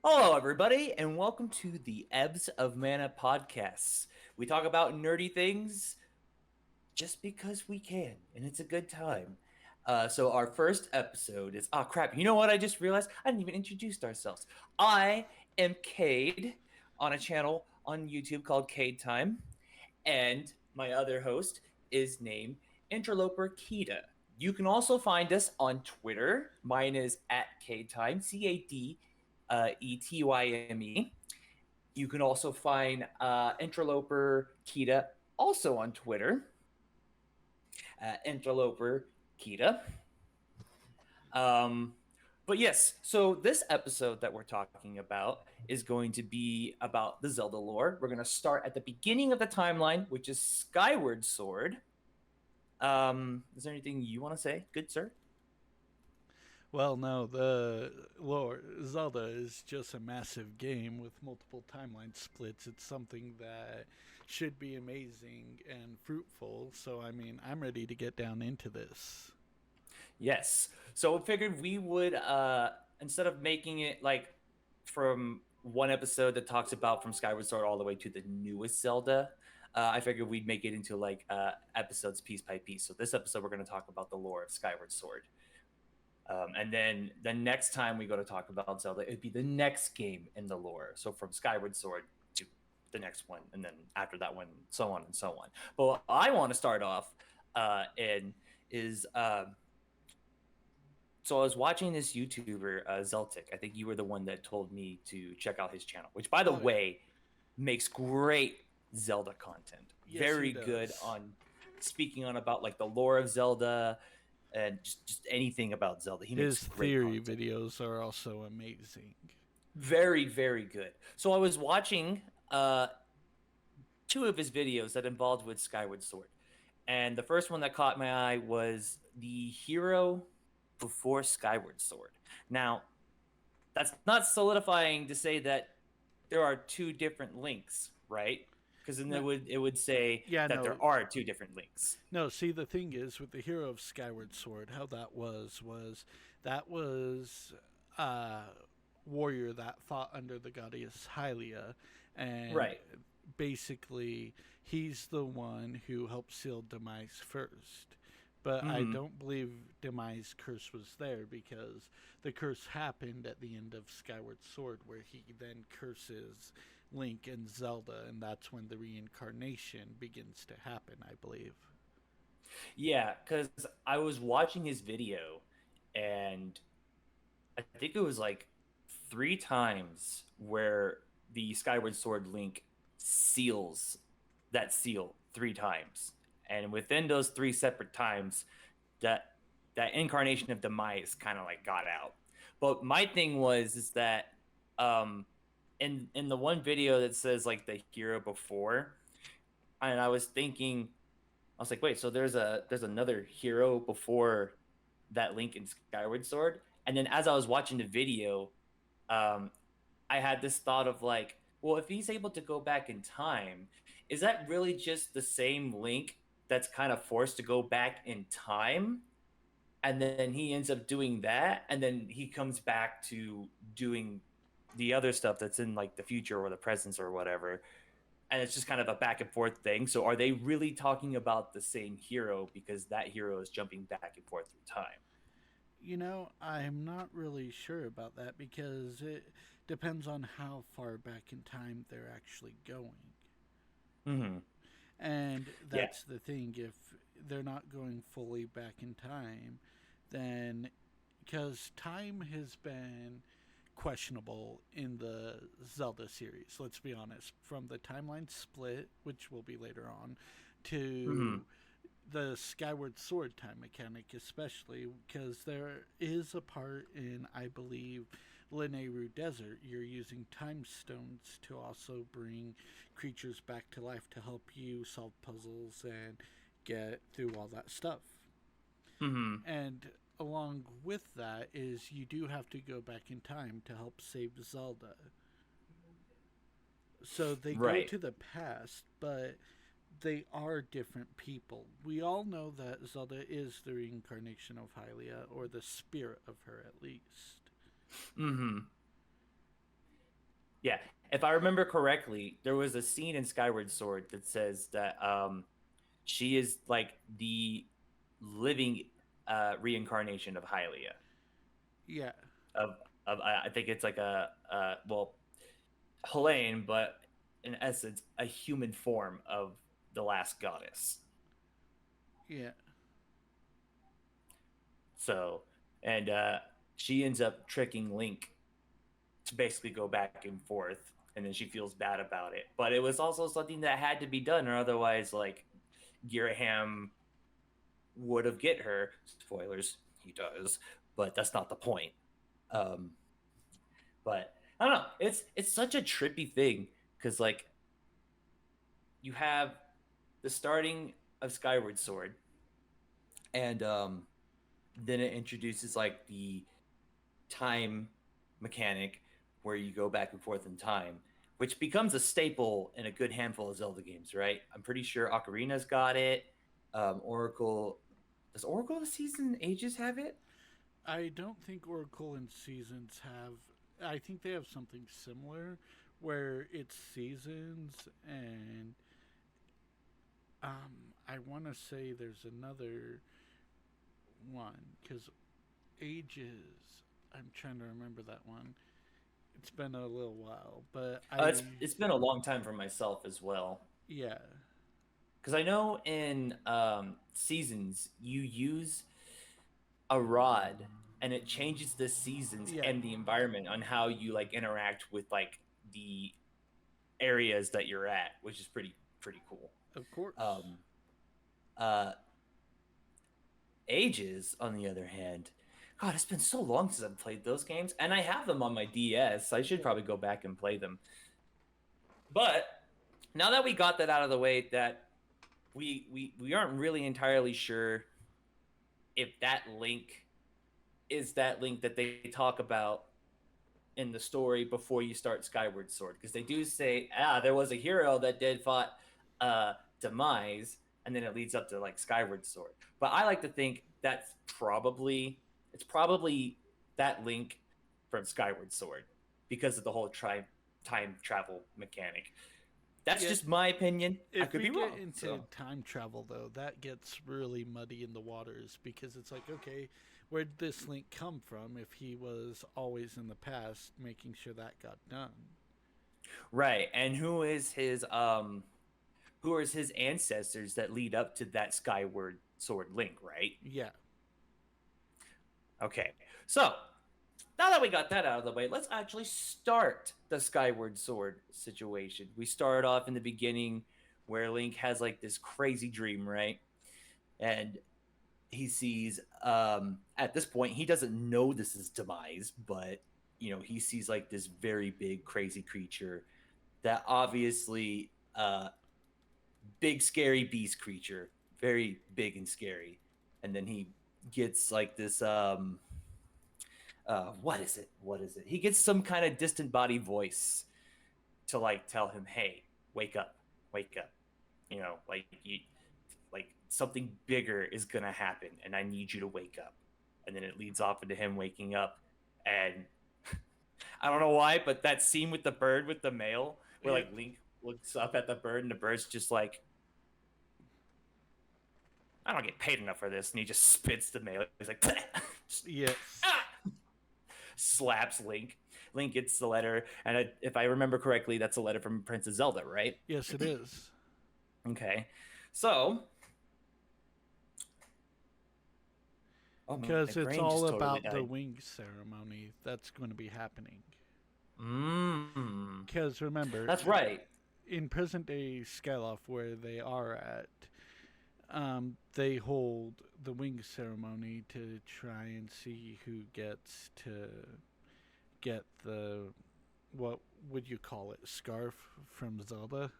Hello, everybody, and welcome to the Ebbs of Mana podcasts. We talk about nerdy things just because we can, and it's a good time. So our first episode is crap. You know what? I just realized I didn't even introduce ourselves. I am Cade on a channel on YouTube called Cade Time, and my other host is named Interloper Keeta. You can also find us on Twitter. Mine is at Cade Time, CADETYME. You can also find Interloper Keeta also on Twitter, Interloper Keeta. Um, but yes, so this episode that we're talking about is going to be about the Zelda lore. We're going to start at the beginning of the timeline, which is Skyward Sword. Is there anything you want to say, good sir? Well, no, the lore Zelda is just a massive game with multiple timeline splits. It's something that should be amazing and fruitful. So, I mean, I'm ready to get down into this. Yes. So we figured we would instead of making it like from one episode that talks about from Skyward Sword all the way to the newest Zelda, I figured we'd make it into like episodes piece by piece. So this episode we're going to talk about the lore of Skyward Sword. And then the next time we go to talk about Zelda, it'd be the next game in the lore. So from Skyward Sword to the next one, and then after that one, so on and so on. But what I want to start off in is so I was watching this YouTuber, Zeltic. I think you were the one that told me to check out his channel, which, by the Oh, yeah. way, makes great Zelda content. Yes, he Very good does. on speaking on about like the lore of Zelda and just anything about Zelda. He His makes great theory content. videos are also amazing. Very, very good. So I was watching two of his videos that involved with Skyward Sword. And the first one that caught my eye was the hero before Skyward Sword. Now, that's not solidifying to say that there are two different links, right? Because then No, it would say yeah, that no, there are two different links. no. See, the thing is with the hero of Skyward Sword, how that was that was uh, warrior that fought under the goddess Hylia, and Right. basically he's the one who helped seal Demise first. But I Mm-hmm. don't believe Demise curse was there because the curse happened at the end of Skyward Sword, where he then curses Link and Zelda, and that's when the reincarnation begins to happen, I believe. Yeah, because I was watching his video, and I think it was like three times where the Skyward Sword link seals that seal three times, and within those three separate times, that that incarnation of demise kind of like got out. But my thing was is that um in the one video that says like the hero before, and I was thinking, I was like, wait, so there's another hero before that link in Skyward Sword. And then as I was watching the video, um, I had this thought of like, well, if he's able to go back in time, is that really just the same link that's kind of forced to go back in time? And then he ends up doing that, and then he comes back to doing the other stuff that's in like the future or the presence or whatever. And it's just kind of a back and forth thing. So are they really talking about the same hero because that hero is jumping back and forth through time? I'm not really sure about that because it depends on how far back in time they're actually going. Mm-hmm. And Yeah. that's the thing. If they're not going fully back in time, then because time has been questionable in the Zelda series, let's be honest, from the timeline split, which will be later on, Mm-hmm. to the Skyward Sword time mechanic, especially because there is a part in, I believe, Lineru Desert, you're using time stones to also bring creatures back to life to help you solve puzzles and get through all that stuff. Mm-hmm. And along with that is you do have to go back in time to help save Zelda. So they go Right. to the past, but they are different people. We all know that Zelda is the reincarnation of Hylia, or the spirit of her at least. Mm-hmm. Yeah, if I remember correctly, there was a scene in Skyward Sword that says that she is like the living reincarnation of Hylia. Yeah, Of I think it's like a well, Helene, but in essence, a human form of the last goddess. yeah, So, and she ends up tricking Link to basically go back and forth, and then she feels bad about it. But it was also something that had to be done, or otherwise, like Giraham would have get her. Spoilers, he does, but that's not the point. Um, but I don't know. It's such a trippy thing because like you have the starting of Skyward Sword, and then it introduces like the time mechanic where you go back and forth in time, which becomes a staple in a good handful of Zelda games, right? I'm pretty sure Ocarina's got it. Oracle does Oracle of Season Ages have it? I don't think Oracle and Seasons have. I think they have something similar where it's seasons, and I want to say there's another one because ages. I'm trying to remember that one. It's been a little while, but It's been a long time for myself as well. yeah, Because I know in seasons you use a rod and it changes the seasons yeah, and the environment on how you like interact with like the areas that you're at, which is pretty cool. of course. Um, uh, Ages, on the other hand, God, it's been so long since I've played those games, and I have them on my DS. I should probably go back and play them. But now that we got that out of the way, that we aren't really entirely sure if that link is that link that they talk about in the story before you start Skyward Sword, because they do say, there was a hero that did fought Demise, and then it leads up to like Skyward Sword. But I like to think it's probably that link from Skyward Sword because of the whole time travel mechanic. That's Yeah, just my opinion. I if could we be get wrong. into So time travel though, that gets really muddy in the waters because it's like, okay, where did this link come from if he was always in the past making sure that got done? right, and who is his ancestors that lead up to that Skyward Sword link, right? Yeah. Okay. So, now that we got that out of the way, let's actually start the Skyward Sword situation. We start off in the beginning where Link has like this crazy dream, right? And he sees at this point he doesn't know this is Demise, but he sees like this very big crazy creature that obviously big scary beast creature, very big and scary. And then he gets like this what is it? What is it? He gets some kind of distant body voice to like tell him, "Hey, wake up, wake up." Like something bigger is gonna happen, and I need you to wake up. And then it leads off into him waking up, and I don't know why, but that scene with the bird with the male, where Yep. like Link looks up at the bird, and the bird's just like, "I don't get paid enough for this," and he just spits the mail. He's like, just, Yes. ah! Slaps Link. Link gets the letter, and if I remember correctly, that's a letter from Princess Zelda, right? Yes, it is. Okay, so my Because it's brain all just totally about the died. wing ceremony that's going to be happening. Mmm, Because remember, that's right. in present day Skyloft, where they are at, they hold the wing ceremony to try and see who gets to get the, what would you call it, scarf from Zelda?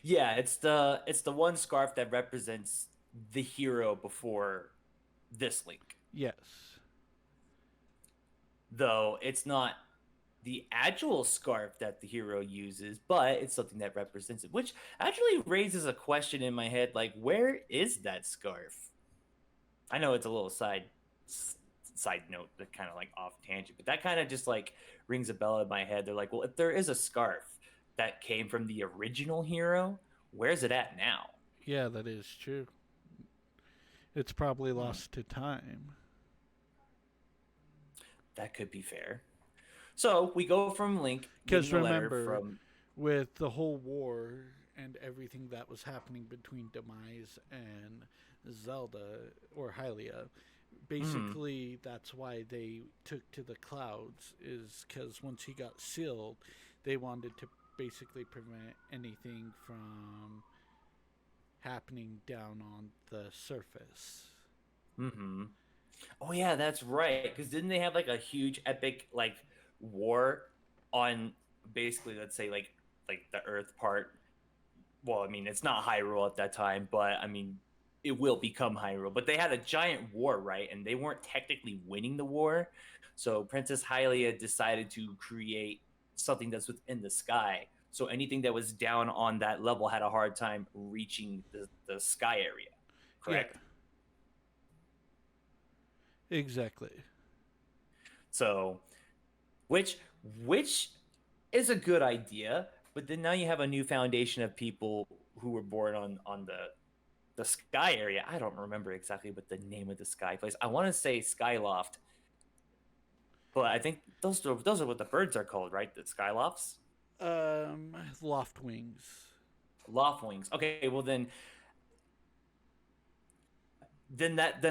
Yeah, it's the one scarf that represents the hero before this Link. Yes. Though it's not the actual scarf that the hero uses, but it's something that represents it, which actually raises a question in my head, like where is that scarf? I know it's a little side note, that kind of like off tangent, but that kind of just like rings a bell in my head. They're like, well, if there is a scarf that came from the original hero, where's it at now? Yeah, that is true. It's probably Hmm, lost to time. that could be fair. So we go from Link Because getting a letter remember, from. with the whole war and everything that was happening between Demise and Zelda or Hylia, Hmm, basically that's why they took to the clouds, is because once he got sealed, they wanted to basically prevent anything from happening down on the surface. hmm. Oh yeah, that's right. Because didn't they have like a huge epic like war on basically, let's say like the Earth part? Well, I mean, it's not Hyrule at that time, but I mean, it will become Hyrule. But they had a giant war, right? And they weren't technically winning the war. So Princess Hylia decided to create something that's within the sky. So anything that was down on that level had a hard time reaching the sky area. Yeah, Correct? exactly. So which which is a good idea, but then now you have a new foundation of people who were born on the sky area. I don't remember exactly what the name of the sky place. I want to say Skyloft, but I think those are what the birds are called, right? The Skylofts, Loft wings. Loftwings. Okay, well then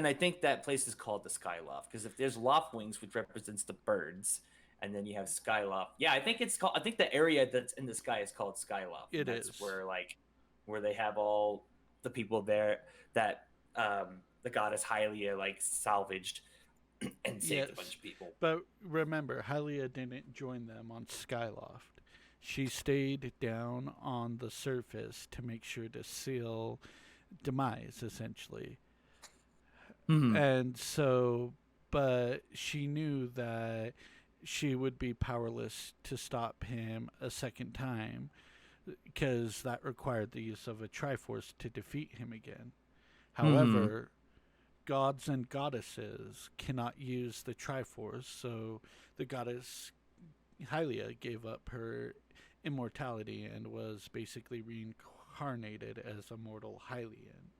I think that place is called the Skyloft, because if there's Loftwings, which represents the birds, and then you have Skyloft. Yeah, I think it's called. I think the area that's in the sky is called Skyloft, and It that's is. where they have all the people there that the goddess Hylia like salvaged and saved a bunch Yes. of people. But remember, Hylia didn't join them on Skyloft. She stayed down on the surface to make sure to seal Demise, essentially. Hmm. And so, but she knew that she would be powerless to stop him a second time because that required the use of a Triforce to defeat him again. Hmm. However, gods and goddesses cannot use the Triforce, so the goddess Hylia gave up her immortality and was basically reincarnated as a mortal Hylian.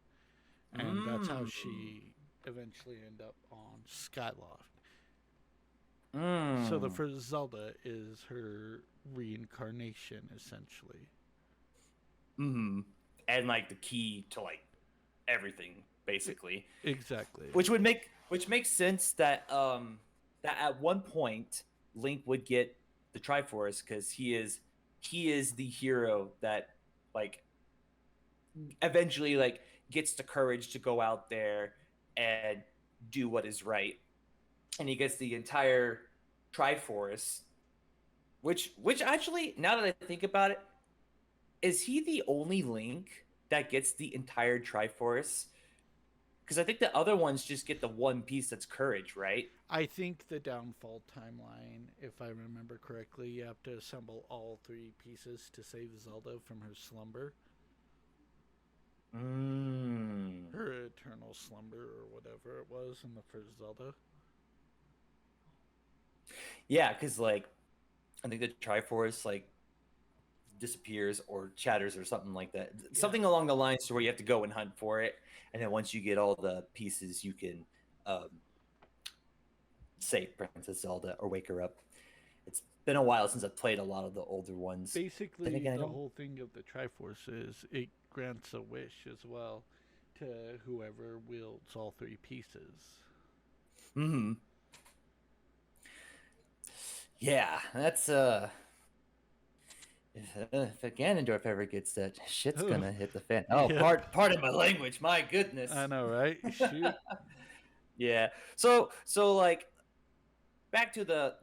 And that's how Mm. she eventually ended up on Skyloft. So the Mm. first Zelda is her reincarnation, essentially. Hmm. And like the key to like everything, basically. Exactly. Which makes sense that at one point Link would get the Triforce, because he is the hero that like eventually like gets the courage to go out there and do what is right, and he gets the entire Triforce. Which actually, now that I think about it, is he the only Link that gets the entire Triforce? Because I think the other ones just get the one piece that's courage, right? I think the downfall timeline, if I remember correctly, you have to assemble all three pieces to save Zelda from her slumber, Mm. her eternal slumber, or whatever it was in the first Zelda. Yeah, because like I think the Triforce like disappears or chatters or something like that. Yeah. Something along the lines to where you have to go and hunt for it, and then once you get all the pieces, you can um, save Princess Zelda or wake her up. It's been a while since I've played a lot of the older ones. Then Basically, again, I the don't. whole thing of the Triforce is it grants a wish as well to whoever wields all three pieces. Hmm. Yeah, that's if Ganondorf ever gets that, shit's gonna hit the fan. Oh, Yep. pardon my language. My I goodness. know, right? Shoot. Yeah. So like back to the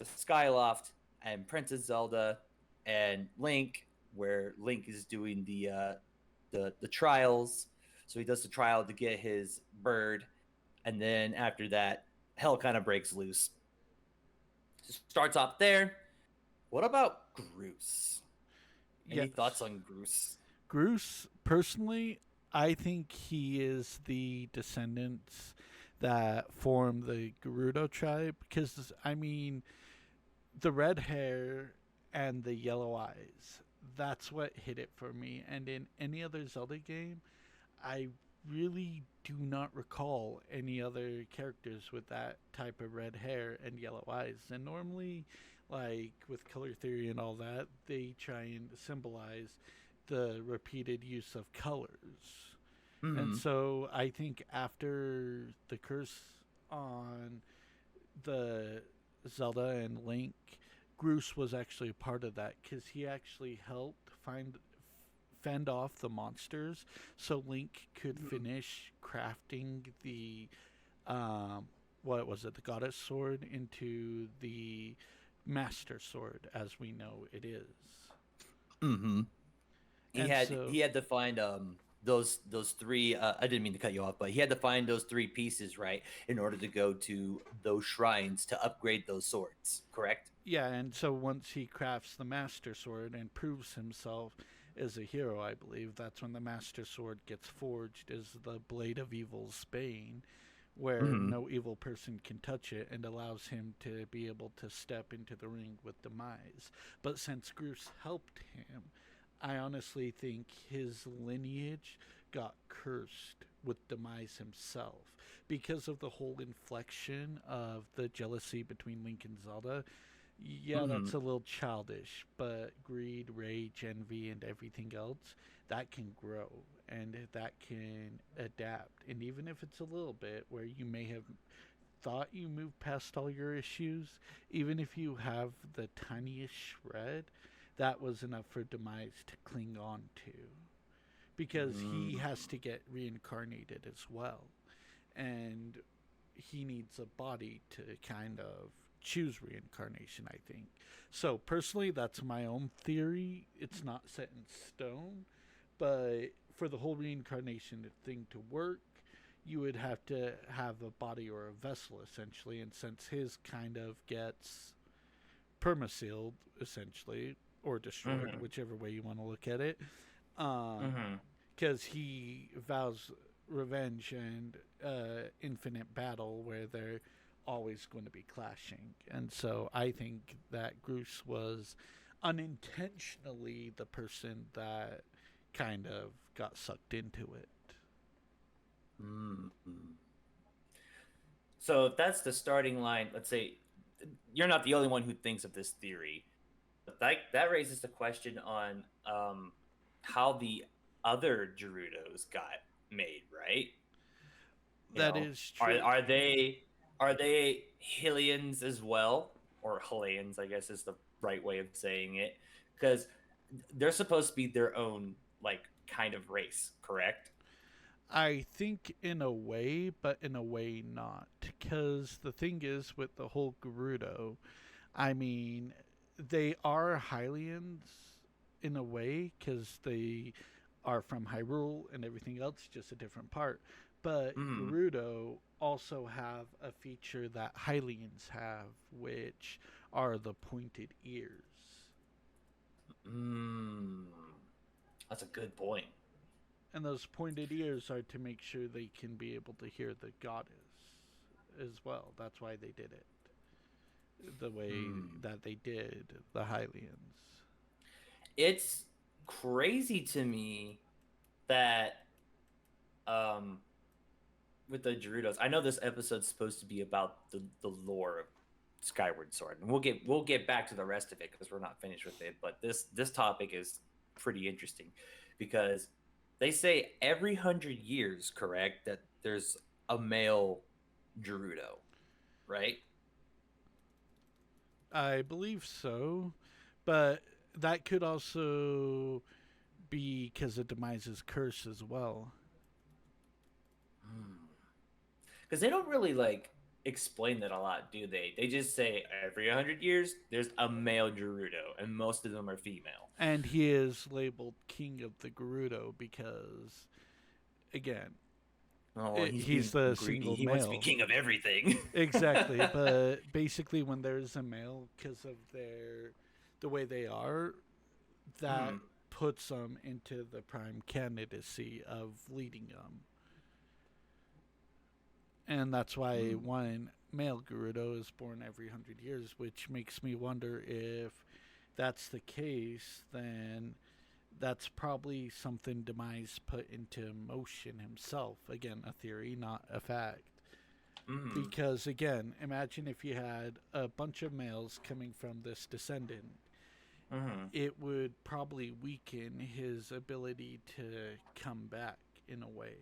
Skyloft and Princess Zelda and Link, where Link is doing the trials. So he does the trial to get his bird, and then after that, hell kind of breaks loose. Starts off there. What about Groose? Any thoughts Yes. on Groose? Groose, personally, I think he is the descendants that form the Gerudo tribe. Because, I mean, the red hair and the yellow eyes, that's what hit it for me. And in any other Zelda game, I really do not recall any other characters with that type of red hair and yellow eyes. And normally, like with color theory and all that, they try and symbolize the repeated use of colors. And Mm-hmm. so I think after the curse on the Zelda and Link, Groose was actually a part of that because he actually helped fend off the monsters so Link could finish crafting the um, what was it, the goddess sword into the master sword as we know it is. Mm-hmm. he And had so he had to find those three I didn't mean to cut you off, but he had to find those three pieces, right, in order to go to those shrines to upgrade those swords, correct? yeah, and so once he crafts the master sword and proves himself as a hero, I believe that's when the master sword gets forged as the blade of evil's bane, where Mm-hmm. no evil person can touch it and allows him to be able to step into the ring with Demise. But since Groose helped him, I honestly think his lineage got cursed with Demise himself because of the whole inflection of the jealousy between Link and Zelda. Yeah, Mm-hmm. that's a little childish, but greed, rage, envy, and everything else, that can grow and that can adapt. And even if it's a little bit where you may have thought you moved past all your issues, even if you have the tiniest shred, that was enough for Demise to cling on to. Because he Mm-hmm. has to get reincarnated as well. And he needs a body to kind of choose reincarnation, I think. So personally, that's my own theory. It's not set in stone, but for the whole reincarnation thing to work, you would have to have a body or a vessel essentially. And since his kind of gets permasealed essentially or destroyed, Mm-hmm. whichever way you want to look at it, um, Mm-hmm. because he vows revenge and infinite battle where they're always going to be clashing. And so I think that Groose was unintentionally the person that kind of got sucked into it. Mm-hmm. So if that's the starting line, let's say you're not the only one who thinks of this theory, but that raises the question on how the other Gerudos got made, right? You That know, is are true. they Hylians as well, or Hylians, I guess is the right way of saying it, because they're supposed to be their own like kind of race, correct? I think in a way, but in a way not. Because the thing is with the whole Gerudo, I mean, they are Hylians in a way because they are from Hyrule and everything else, just a different part. But Hmm. Gerudo also have a feature that Hylians have, which are the pointed ears. Mm, that's a good point. And those pointed ears are to make sure they can be able to hear the goddess as well. That's why they did it the way Hmm. that they did, the Hylians. It's crazy to me that um with the Gerudos. I know this episode's supposed to be about the lore of Skyward Sword, and we'll get back to the rest of it because we're not finished with it. But this topic is pretty interesting because they say every 100 years, correct, that there's a male Gerudo, right? I believe so, but that could also be because of Demise's curse as well. Because they don't really like explain that a lot, do they? They just say every 100 years there's a male Gerudo, and most of them are female. And he is labeled King of the Gerudo because, again, Oh, well, he's he's being the greedy. single He wants to be male. king of everything. Exactly, but basically, when there's a male, because of the way they are, that Hmm. puts them into the prime candidacy of leading them. And that's why Mm. one male Gerudo is born every 100 years, which makes me wonder if that's the case, then that's probably something Demise put into motion himself. Again, a theory, not a fact. Mm. Because, again, imagine if you had a bunch of males coming from this descendant, Mm. it would probably weaken his ability to come back in a way,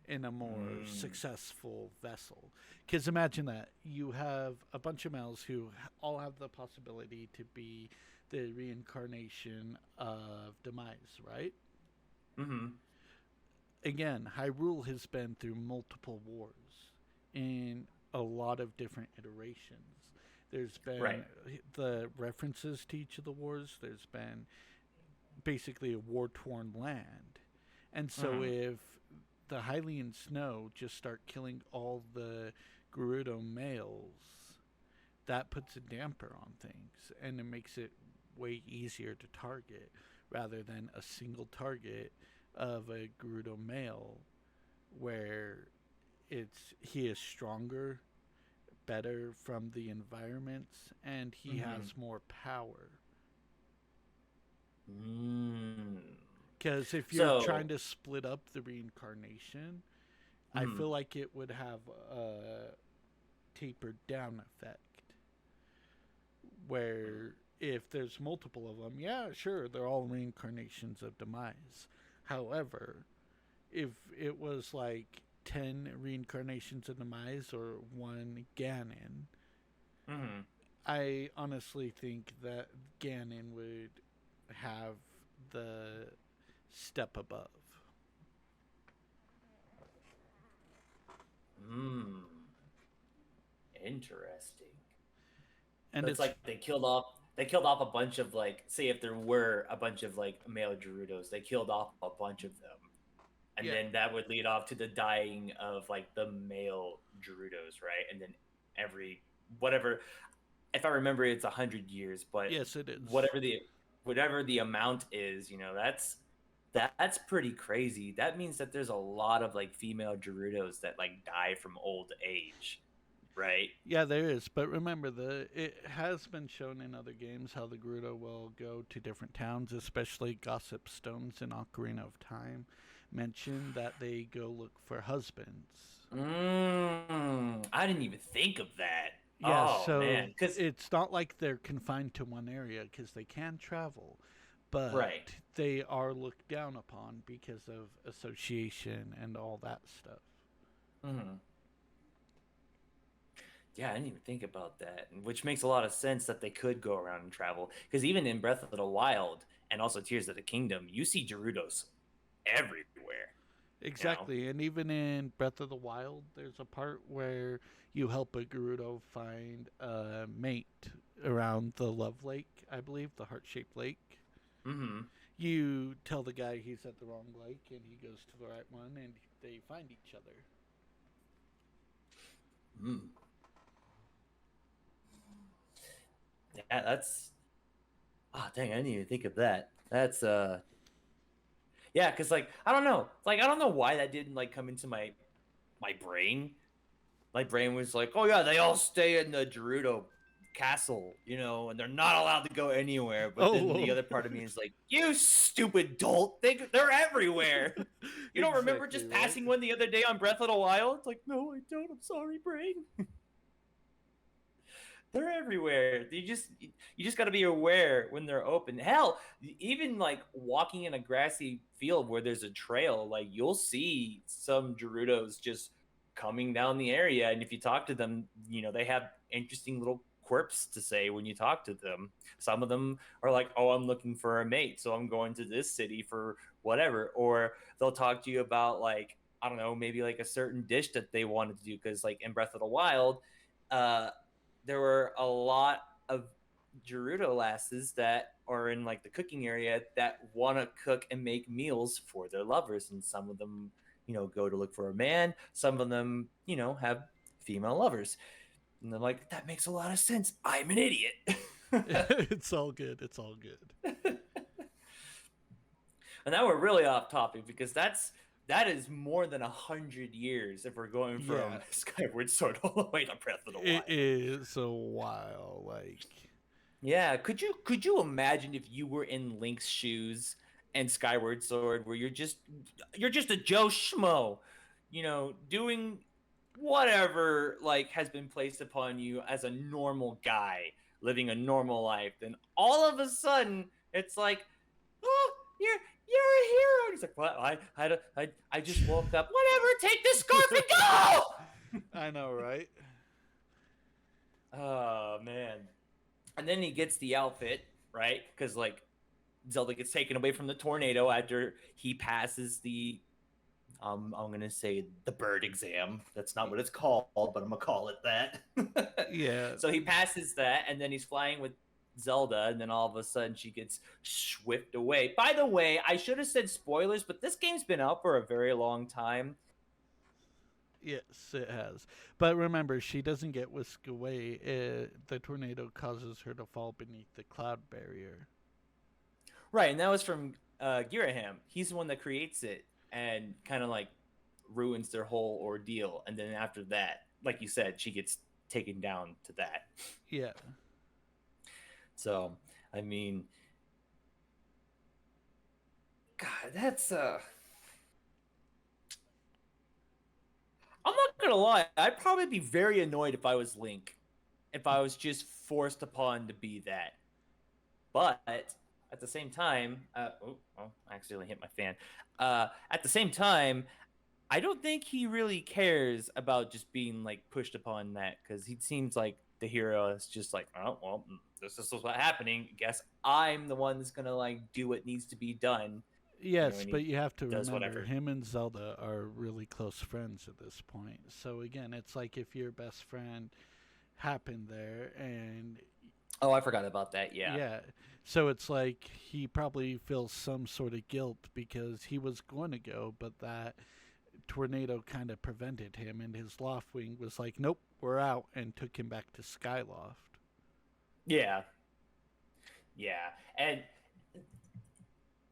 in a more Mm. successful vessel. Because imagine that you have a bunch of males who all have the possibility to be the reincarnation of Demise, right? Mm. Again, Hyrule has been through multiple wars in a lot of different iterations. There's Right. been the references to each of the wars, there's been basically a war torn land. And so Mm. if the Hylian snow just start killing all the Gerudo males, that puts a damper on things and it makes it way easier to target rather than a single target of a Gerudo male where he is stronger, better from the environments, and he Mm. has more power. Mm. Because if you're trying So, to split up the reincarnation, I mm. feel like it would have a tapered down effect. Where if there's multiple of them, yeah, sure, they're all reincarnations of Demise. However, if it was like 10 reincarnations of Demise or one Ganon, Mm. I honestly think that Ganon would have the step above. Mm. Interesting. So And it's it's, like they killed off a bunch of, like, say if there were a bunch of like male Gerudos, they killed off a bunch of them. And yeah, then that would lead off to the dying of like the male Gerudos, right? And then every whatever, if I remember, it's 100 years, but yes, it is. whatever the whatever the amount is, that's pretty crazy. That means that there's a lot of like female Gerudos that like die from old age, right? Yeah, there is, but remember it has been shown in other games how the Gerudo will go to different towns, especially Gossip Stones in Ocarina of Time. Mention that they go look for husbands. I didn't even think of that. Yeah, Oh so man, because it's not like they're confined to one area because they can travel, but right. they are looked down upon because of association and all that stuff. Mhm. Yeah, I didn't even think about that, which makes a lot of sense that they could go around and travel. Because even in Breath of the Wild and also Tears of the Kingdom, you see Gerudos everywhere. You know? Exactly, and even in Breath of the Wild, there's a part where you help a Gerudo find a mate around the Love Lake, I believe, the heart-shaped lake. Mm-hmm. You tell the guy he's at the wrong lake, and he goes to the right one, and they find each other. Mm. Yeah, that's. Oh dang, I didn't even think of that. That's yeah, because like I don't know why that didn't like come into my brain. My brain was like, oh yeah, they all stay in the Gerudo castle, and they're not allowed to go anywhere. But then the Oh, other part of me is like, you stupid dolt, they're everywhere. You don't remember exactly just right. passing one the other day on Breath of the Wild? It's like, no, I don't. I'm sorry, brain. They're everywhere. You just got to be aware when they're open. Hell, even like walking in a grassy field where there's a trail, like you'll see some Gerudos just coming down the area, and if you talk to them, they have interesting little quirks to say when you talk to them. Some of them are like, "Oh, I'm looking for a mate, so I'm going to this city for whatever," or they'll talk to you about like, I don't know, maybe like a certain dish that they wanted to do because like in Breath of the Wild, uh there were a lot of Gerudo lasses that are in like the cooking area that want to cook and make meals for their lovers, and some of them, go to look for a man. Some of them, have female lovers, and they're like, that makes a lot of sense. I'm an idiot. It's all good. It's all good. And now we're really off topic because that is more than 100 years if we're going Yeah, from Skyward Sword all the way to Breath of the it Wild. is a while. Like, Yeah, could you imagine if you were in Link's shoes and Skyward Sword, where you're just a Joe Schmo, doing whatever like has been placed upon you as a normal guy living a normal life, then all of a sudden it's like, oh, you're a hero. And he's like, what? I just woke up. Whatever, take this scarf and go. I know, right? Oh man. And then he gets the outfit, right? Because like Zelda gets taken away from the tornado after he passes the I'm gonna say the bird exam. That's not what it's called, but I'm gonna call it that. Yeah. So he passes that, and then he's flying with Zelda, and then all of a sudden she gets swift away. By the way, I should have said spoilers, but this game's been out for a very long time. Yes, it has. But remember, she doesn't get whisked away. The tornado causes her to fall beneath the cloud barrier. Right, and that was from Giraham. He's the one that creates it and kind of like ruins their whole ordeal. And then after that, like you said, she gets taken down to that. Yeah. So, I mean, God, that's I'm not gonna lie. I'd probably be very annoyed if I was Link, if I was just forced upon to be that. But at the same time, I accidentally hit my fan. At the same time, I don't think he really cares about just being like pushed upon that, because he seems like the hero is just like, oh well, this is what's happening. Guess I'm the one that's gonna like do what needs to be done, Yes, and but he you have to does remember, whatever. him and Zelda are really close friends at this point. So again, it's like if your best friend happened there, and Oh, I forgot about that. Yeah, yeah, so it's like he probably feels some sort of guilt because he was going to go, but that tornado kind of prevented him, and his Loftwing was like, "Nope, we're out," and took him back to Skyloft. yeah, yeah, and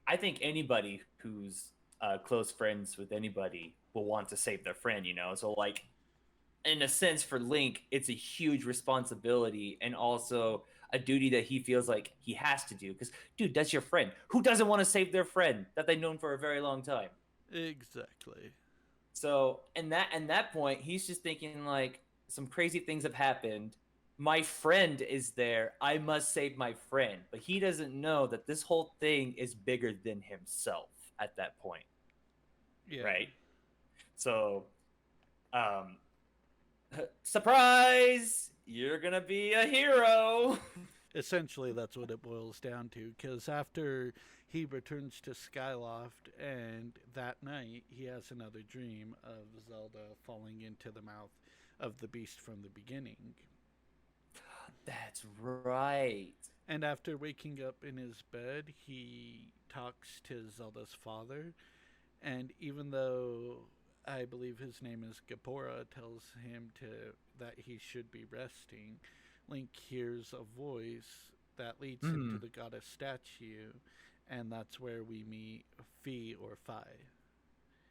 I think anybody who's close friends with anybody will want to save their friend. So like in a sense for Link, it's a huge responsibility and also a duty that he feels like he has to do. Because, dude, that's your friend. Who doesn't want to save their friend that they've known for a very long time? Exactly. So, in that point, he's just thinking like some crazy things have happened. My friend is there. I must save my friend. But he doesn't know that this whole thing is bigger than himself at that point, Yeah. right? So, um, surprise! You're gonna be a hero. Essentially, that's what it boils down to. Because after he returns to Skyloft, and that night he has another dream of Zelda falling into the mouth of the beast from the beginning. That's right. And after waking up in his bed, he talks to Zelda's father. And even though I believe his name is Gapora, tells him to that he should be resting, Link hears a voice that leads him to Mm. the goddess statue, and that's where we meet Fi or Fi.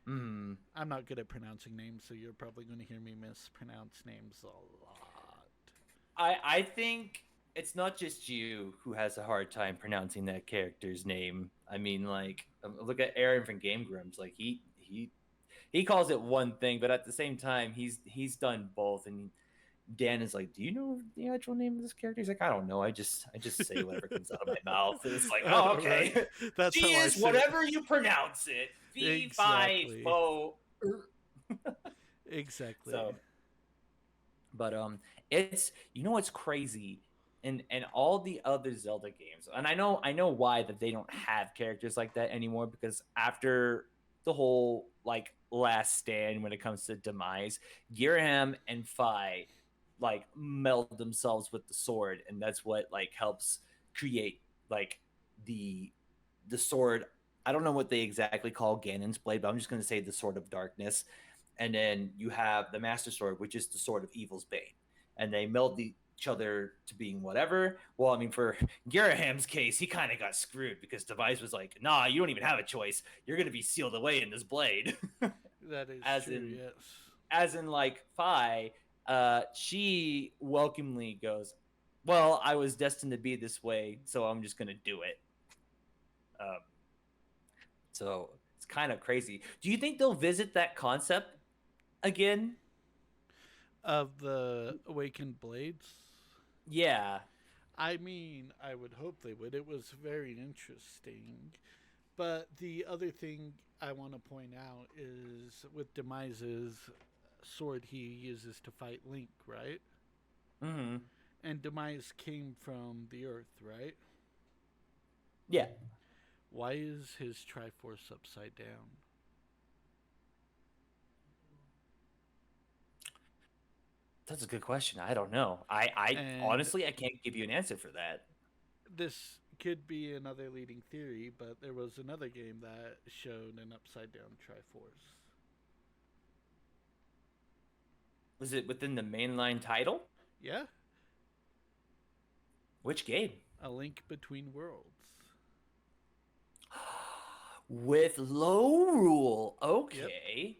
Mm. I'm not good at pronouncing names, so you're probably going to hear me mispronounce names a lot. I think it's not just you who has a hard time pronouncing that character's name. I mean, like, look at Aaron from Game Grumps. Like, he calls it one thing, but at the same time, he's done both. And Dan is like, "Do you know the actual name of this character?" He's like, "I don't know. I just say whatever comes out of my mouth." And it's like, I "Oh, know, right? okay." That's She how I is say it. whatever you pronounce it. Fee fi Exactly. fo. Exactly. So, but it's what's crazy, and all the other Zelda games, and I know why that they don't have characters like that anymore, because after the whole like last stand when it comes to demise, Giraham and Fi like meld themselves with the sword, and that's what like helps create like the the sword. I don't know what they exactly call Ganon's blade, but I'm just going to say the sword of darkness. And then you have the Master Sword, which is the sword of evil's bane. And they meld the each other to being whatever. Well, I mean, for Garaham's case, he kind of got screwed because Device was like, "Nah, you don't even have a choice. You're gonna be sealed away in this blade." That is as true, in, yes. as in, like Fi, she welcomely goes, "Well, I was destined to be this way, so I'm just gonna do it." Um, so it's kind of crazy. Do you think they'll visit that concept again? Of the Awakened Blades? Yeah. I mean, I would hope they would. It was very interesting. But the other thing I want to point out is with Demise's sword he uses to fight Link, right? Mm-hmm. And Demise came from the Earth, right? Yeah. Why is his Triforce upside down? That's a good question. I don't know. I And honestly I can't give you an answer for that. this could be another leading theory, but there was another game that showed an upside down Triforce. Was it within the mainline title? Yeah, Which game? A Link Between Worlds. With low rule. Yep. Okay.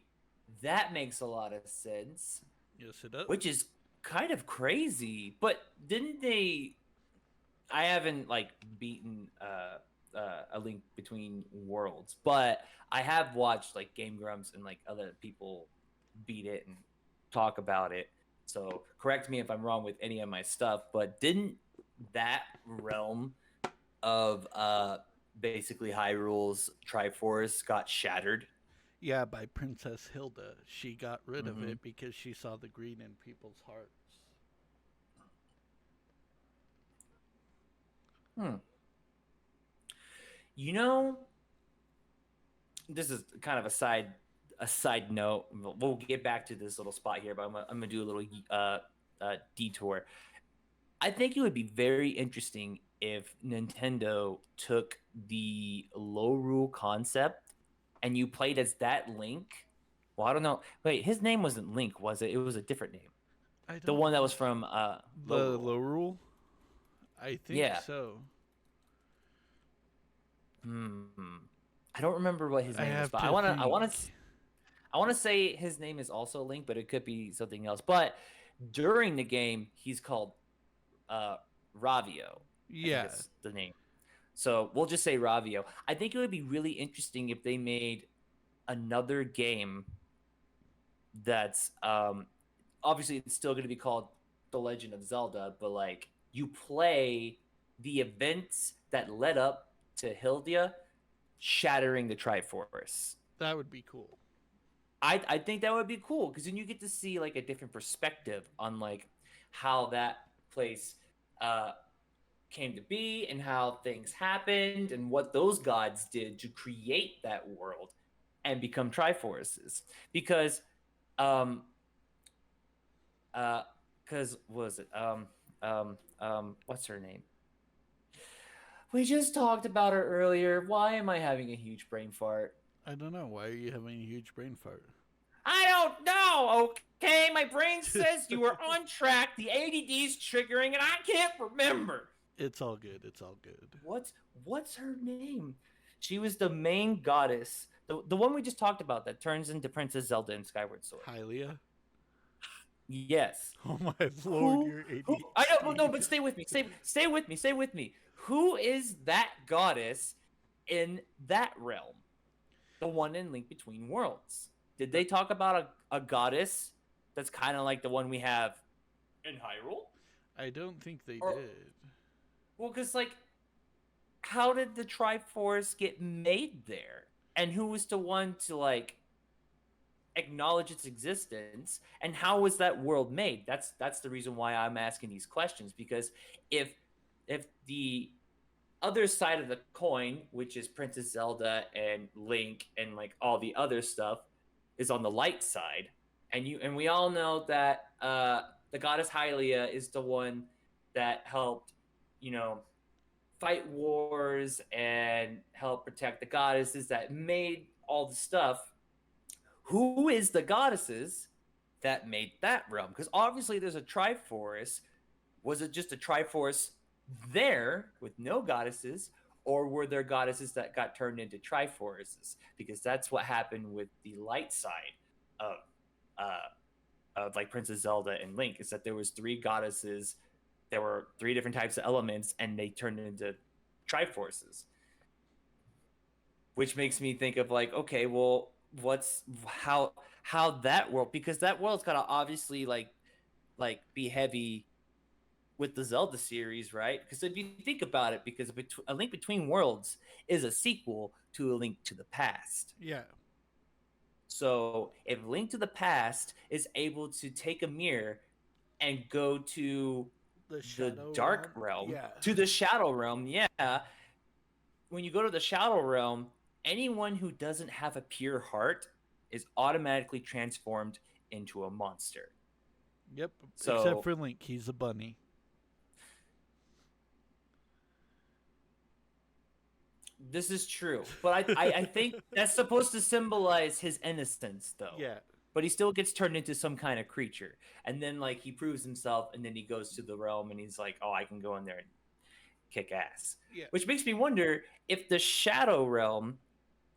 That makes a lot of sense. Yes, it does. Which is kind of crazy. But didn't they I haven't like beaten a Link Between Worlds, but I have watched like Game Grumps and like other people beat it and talk about it. So correct me if I'm wrong with any of my stuff, but didn't that realm of basically Hyrule's Triforce got shattered? Yeah, by Princess Hilda. She got rid of Mm-hmm. it because she saw the green in people's hearts. Hmm. You know, this is kind of a side note. We'll get back to this little spot here, but I'm gonna do a little detour. I think it would be very interesting if Nintendo took the low rule concept and you played as that Link. Well, I don't know. Wait, his name wasn't Link, was it? It was a different name. I The don't. one that was from Low The Rule. low rule? I think Yeah. so. Hmm. I don't remember what his I name was, have but I to wanna I think. wanna I wanna say his name is also Link, but it could be something else. But during the game, he's called uh Ravio. I think Yeah, it's the name. So we'll just say Ravio. I think it would be really interesting if they made another game that's obviously it's still going to be called The Legend of Zelda, but like you play the events that led up to Hildia shattering the Triforce. that would be cool. I think that would be cool because then you get to see like a different perspective on like how that place uh came to be and how things happened and what those gods did to create that world and become Triforces. Because um because what was it what's her name? We just talked about her earlier. Why am I having a huge brain fart? I don't know. Why are you having a huge brain fart? I don't know. Okay, my brain says you were on track. The ADD's triggering, and I can't remember. It's all good. It's all good. What's her name? She was the main goddess, the one we just talked about that turns into Princess Zelda in Skyward Sword. Hylia? Yes. Oh my lord, Who? you're Who? I know, no, ADHD. but stay with me. Stay with me. Stay with me. Who is that goddess in that realm? The one in Link Between Worlds. Did they talk about a goddess that's kind of like the one we have in Hyrule? I don't think they Or did. well, because like, how did the Triforce get made there? And who was the one to like acknowledge its existence? And how was that world made? That's the reason why I'm asking these questions because if the other side of the coin, which is Princess Zelda and Link and like all the other stuff, is on the light side, and we all know that the goddess Hylia is the one that helped, you know, fight wars and help protect the goddesses that made all the stuff. Who is the goddesses that made that realm? Because obviously there's a Triforce Was it just a Triforce there with no goddesses, or were there goddesses that got turned into Triforces? Because that's what happened with the light side of uh, like Princess Zelda and Link, is that there was three goddesses, there were three different types of elements, and they turned into Triforces, which makes me think of like, okay, well, what's how that world, because that world's gotta obviously like be heavy with the Zelda series, right? Because if you think about it, because A Link Between Worlds is a sequel to A Link to the Past. Yeah. So if Link to the Past is able to take a mirror and go to The the Shadow Dark Realm. Realm, Yeah. to the Shadow Realm, yeah, when you go to the Shadow Realm, anyone who doesn't have a pure heart is automatically transformed into a monster. Yep. Except So for Link, he's a bunny. this is true, but I think that's supposed to symbolize his innocence, though. Yeah. But he still gets turned into some kind of creature, and then like he proves himself, and then he goes to the realm, and he's like, "Oh, I can go in there and kick ass." Yeah. Which makes me wonder if the shadow realm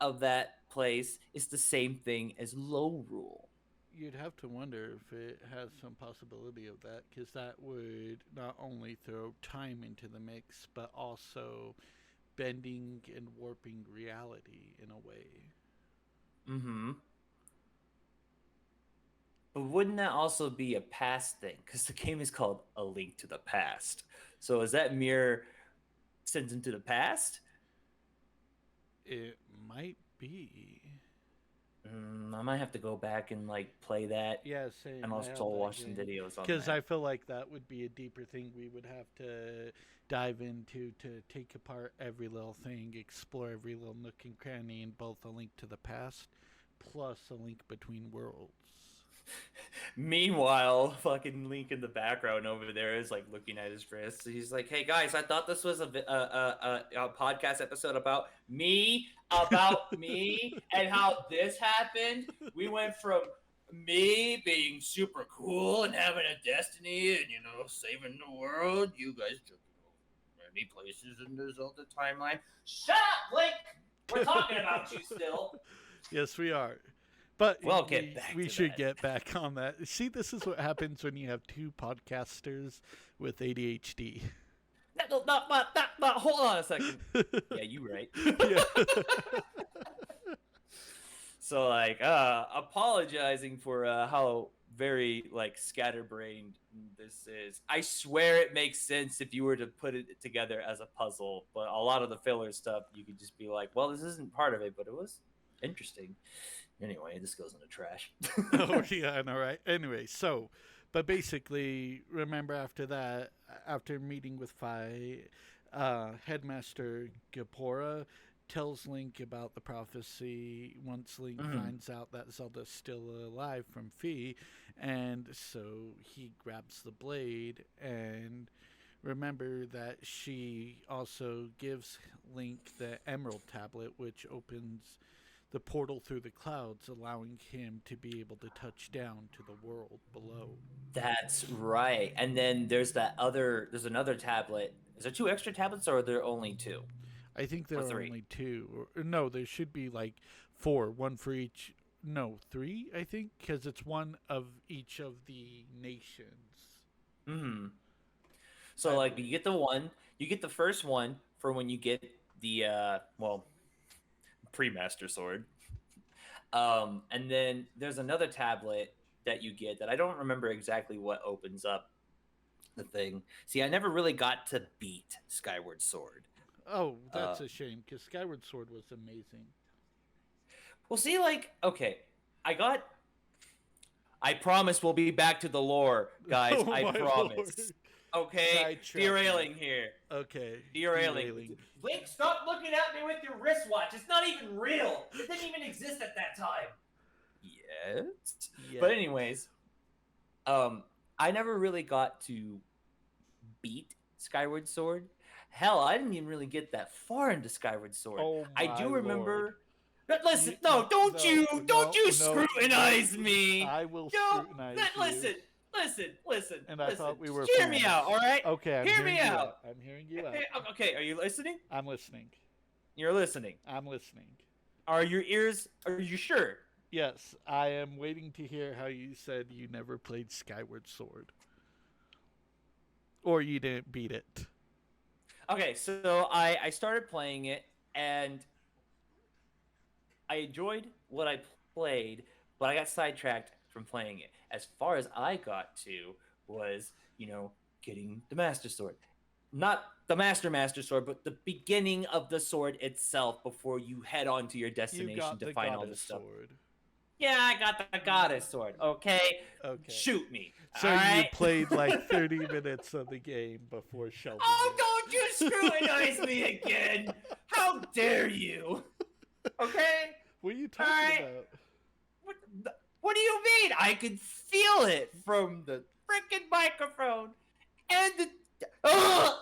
of that place is the same thing as Low Rule. You'd have to wonder if it has some possibility of that, because that would not only throw time into the mix, but also bending and warping reality in a way. Mm-hmm. But wouldn't that also be a past thing? Because the game is called A Link to the Past. So is that mirror sends into the past? It might be. I might have to go back and like play that, Yeah, same. and I also have that watch some game. videos on Because that. I feel like that would be a deeper thing we would have to dive into to take apart every little thing, explore every little nook and cranny in both A Link to the Past plus A Link Between Worlds. Meanwhile, fucking Link in the background over there is like looking at his wrist. He's like, "Hey guys, I thought this was a podcast episode about me, and how this happened. We went from me being super cool and having a destiny, and saving the world. You guys took many places in the Zelda timeline. Shut up, Link. We're talking about you still. Yes, we are. But We'll get back we to should that. get back on that. See, this is what happens when you have two podcasters with ADHD. Hold on a second. Yeah, you right. Yeah. So like apologizing for how very like scatterbrained this is. I swear it makes sense if you were to put it together as a puzzle, but a lot of the filler stuff you could just be like, well, this isn't part of it, but it was interesting. Anyway, this goes in the trash. Oh yeah, I know, right? Anyway, so, but basically, remember after that, after meeting with Fi, Headmaster Gapora tells Link about the prophecy once Link finds out that Zelda's still alive from Fi, and so he grabs the blade, and remember that she also gives Link the Emerald Tablet, which opens the portal through the clouds, allowing him to be able to touch down to the world below. That's right. And then there's another tablet. Is there two extra tablets, or are there only two I think or there are three? only two. Or, no, there should be like four, one for each. No, three, I think, because it's one of each of the nations. Mm-hmm. So like you get the first one for when you get the pre-master sword. And then there's another tablet that you get that I don't remember exactly what opens up the thing. See, I never really got to beat Skyward Sword. Oh, Uh, that's a shame, because Skyward Sword was amazing. well, see, like, okay, I got. I promise we'll be back to the lore, guys. Oh I my lord. promise. Okay, Sidetracking. derailing here. Okay. Derailing. Link, stop looking at me with your wristwatch. It's not even real. It didn't even exist at that time. Yes. Yeah. But anyways, I never really got to beat Skyward Sword. Hell, I didn't even really get that far into Skyward Sword. Oh I my do remember. lord. Listen, You- no, don't no, you no, no, scrutinize me. I will No, scrutinize listen. you. listen, And I listen. thought we were Just hear me friends. out, all right? Okay, I'm Hear hearing me you out. out. I'm hearing you out. Okay, are you listening? I'm listening. You're listening. I'm listening. Are your ears? Are you sure? Yes, I am waiting to hear how you said you never played Skyward Sword. Or you didn't beat it. Okay, so I started playing it and I enjoyed what I played, but I got sidetracked from playing it. As far as I got to was, getting the Master Sword. Not the Master Sword, but the beginning of the sword itself before you head on to your You destination got to the find all Goddess this stuff. Sword. Yeah, I got the Goddess Sword, okay? Okay. Shoot me, So you alright? played like 30 minutes of the game before shelving Oh, it. don't you scrutinize me again! How dare you? Okay? What are you All talking right. about? What, what do you mean? I could feel it from the freaking microphone and the. Ugh!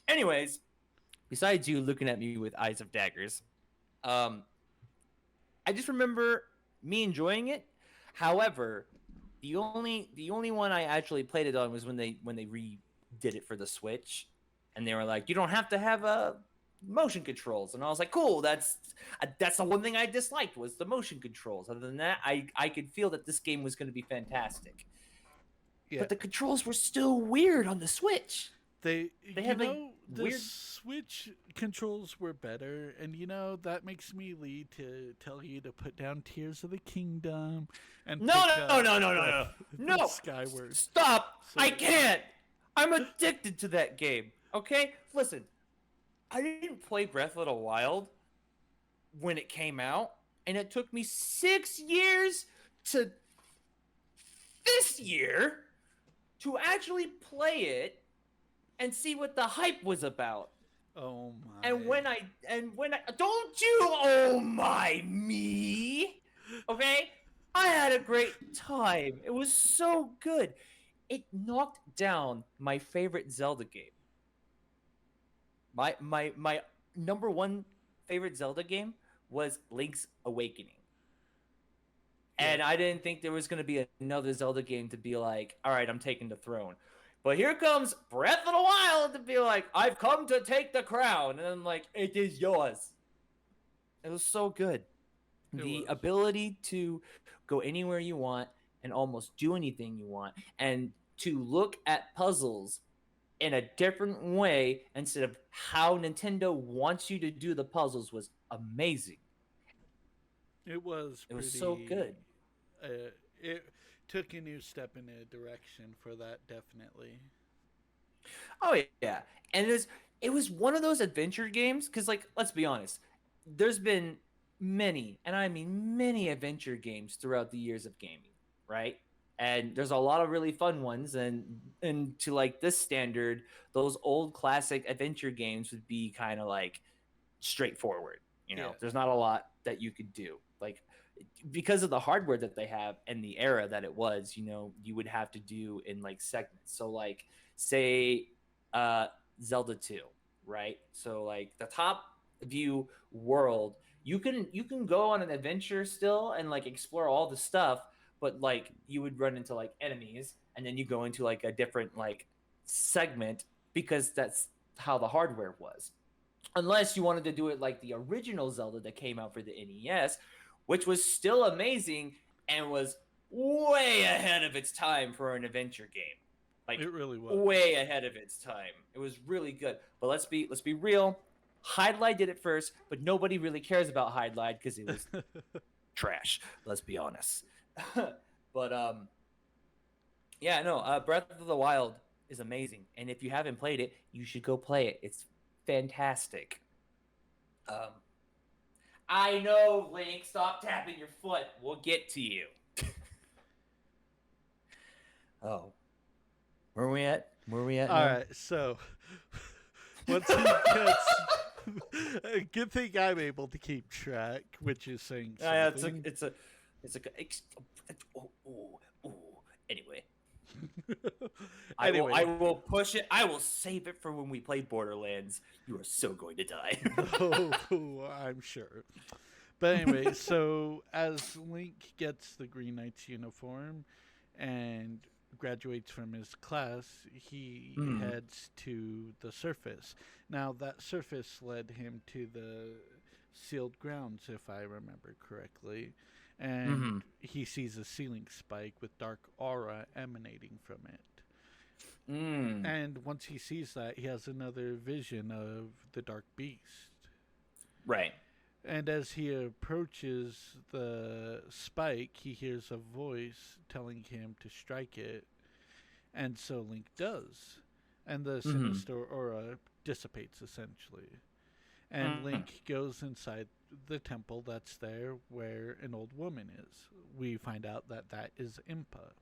Anyways, besides you looking at me with eyes of daggers, um, I just remember me enjoying it. However, the only one I actually played it on was when they redid it for the Switch, and they were like, you don't have to have a motion controls, and I was like, cool. That's the one thing I disliked was the motion controls. Other than that, I could feel that this game was going to be fantastic, Yeah. but the controls were still weird on the Switch. They had like the weird. Switch controls were better, and that makes me lead to tell you to put down Tears of the Kingdom and No, pick no, up no, no, no, no, no! Skyward. Stop! So, I can't. I'm addicted to that game. Okay, listen. I didn't play Breath of the Wild when it came out, and it took me 6 years to this year to actually play it and see what the hype was about. oh my! And when I don't you oh my me, okay? I had a great time. It was so good. It knocked down my favorite Zelda game. My number one favorite Zelda game was Link's Awakening. And Yeah. I didn't think there was going to be another Zelda game to be like, all right, I'm taking the throne. But here comes Breath of the Wild to be like, I've come to take the crown. And I'm like, it is yours. It was so good. The ability to go anywhere you want and almost do anything you want, and to look at puzzles in a different way instead of how Nintendo wants you to do the puzzles was amazing. It was It was pretty. so good. It took a new step in a direction for that, definitely. Oh yeah, and it was one of those adventure games because, like, let's be honest, there's been many, and I mean many, adventure games throughout the years of gaming, right? And there's a lot of really fun ones, and to like this standard, those old classic adventure games would be kind of like straightforward. Yeah. There's not a lot that you could do, like because of the hardware that they have and the era that it was. You would have to do in like segments. So like say Zelda 2, right? So like the top view world, you can go on an adventure still and like explore all the stuff, but like you would run into like enemies, and then you go into like a different like segment because that's how the hardware was. Unless you wanted to do it like the original Zelda that came out for the NES, which was still amazing and was way ahead of its time for an adventure game. Like It really was. way ahead of its time. It was really good. But let's be real. Hydlide did it first, but nobody really cares about Hydlide because it was trash. Let's be honest. But yeah, no. Breath of the Wild is amazing, and if you haven't played it, you should go play it. It's fantastic. I know, Link. Stop tapping your foot. We'll get to you. Oh, where are we at? All now? right, so once he gets, good thing I'm able to keep track, which is saying something. Yeah, it's a. Anyway, Anyway. I will push it. I will save it for when we play Borderlands. You are so going to die. Oh, I'm sure. But anyway, so as Link gets the Green Knight's uniform and graduates from his class, he Mm. heads to the surface. Now, that surface led him to the sealed grounds, if I remember correctly. And Mm-hmm. he sees a ceiling spike with dark aura emanating from it. Mm. And once he sees that, he has another vision of the Dark Beast. Right. And as he approaches the spike, he hears a voice telling him to strike it, and so Link does. And the Mm-hmm. sinister aura dissipates essentially. And Mm. Link goes inside the temple that's there where an old woman is. We find out that that is Impa.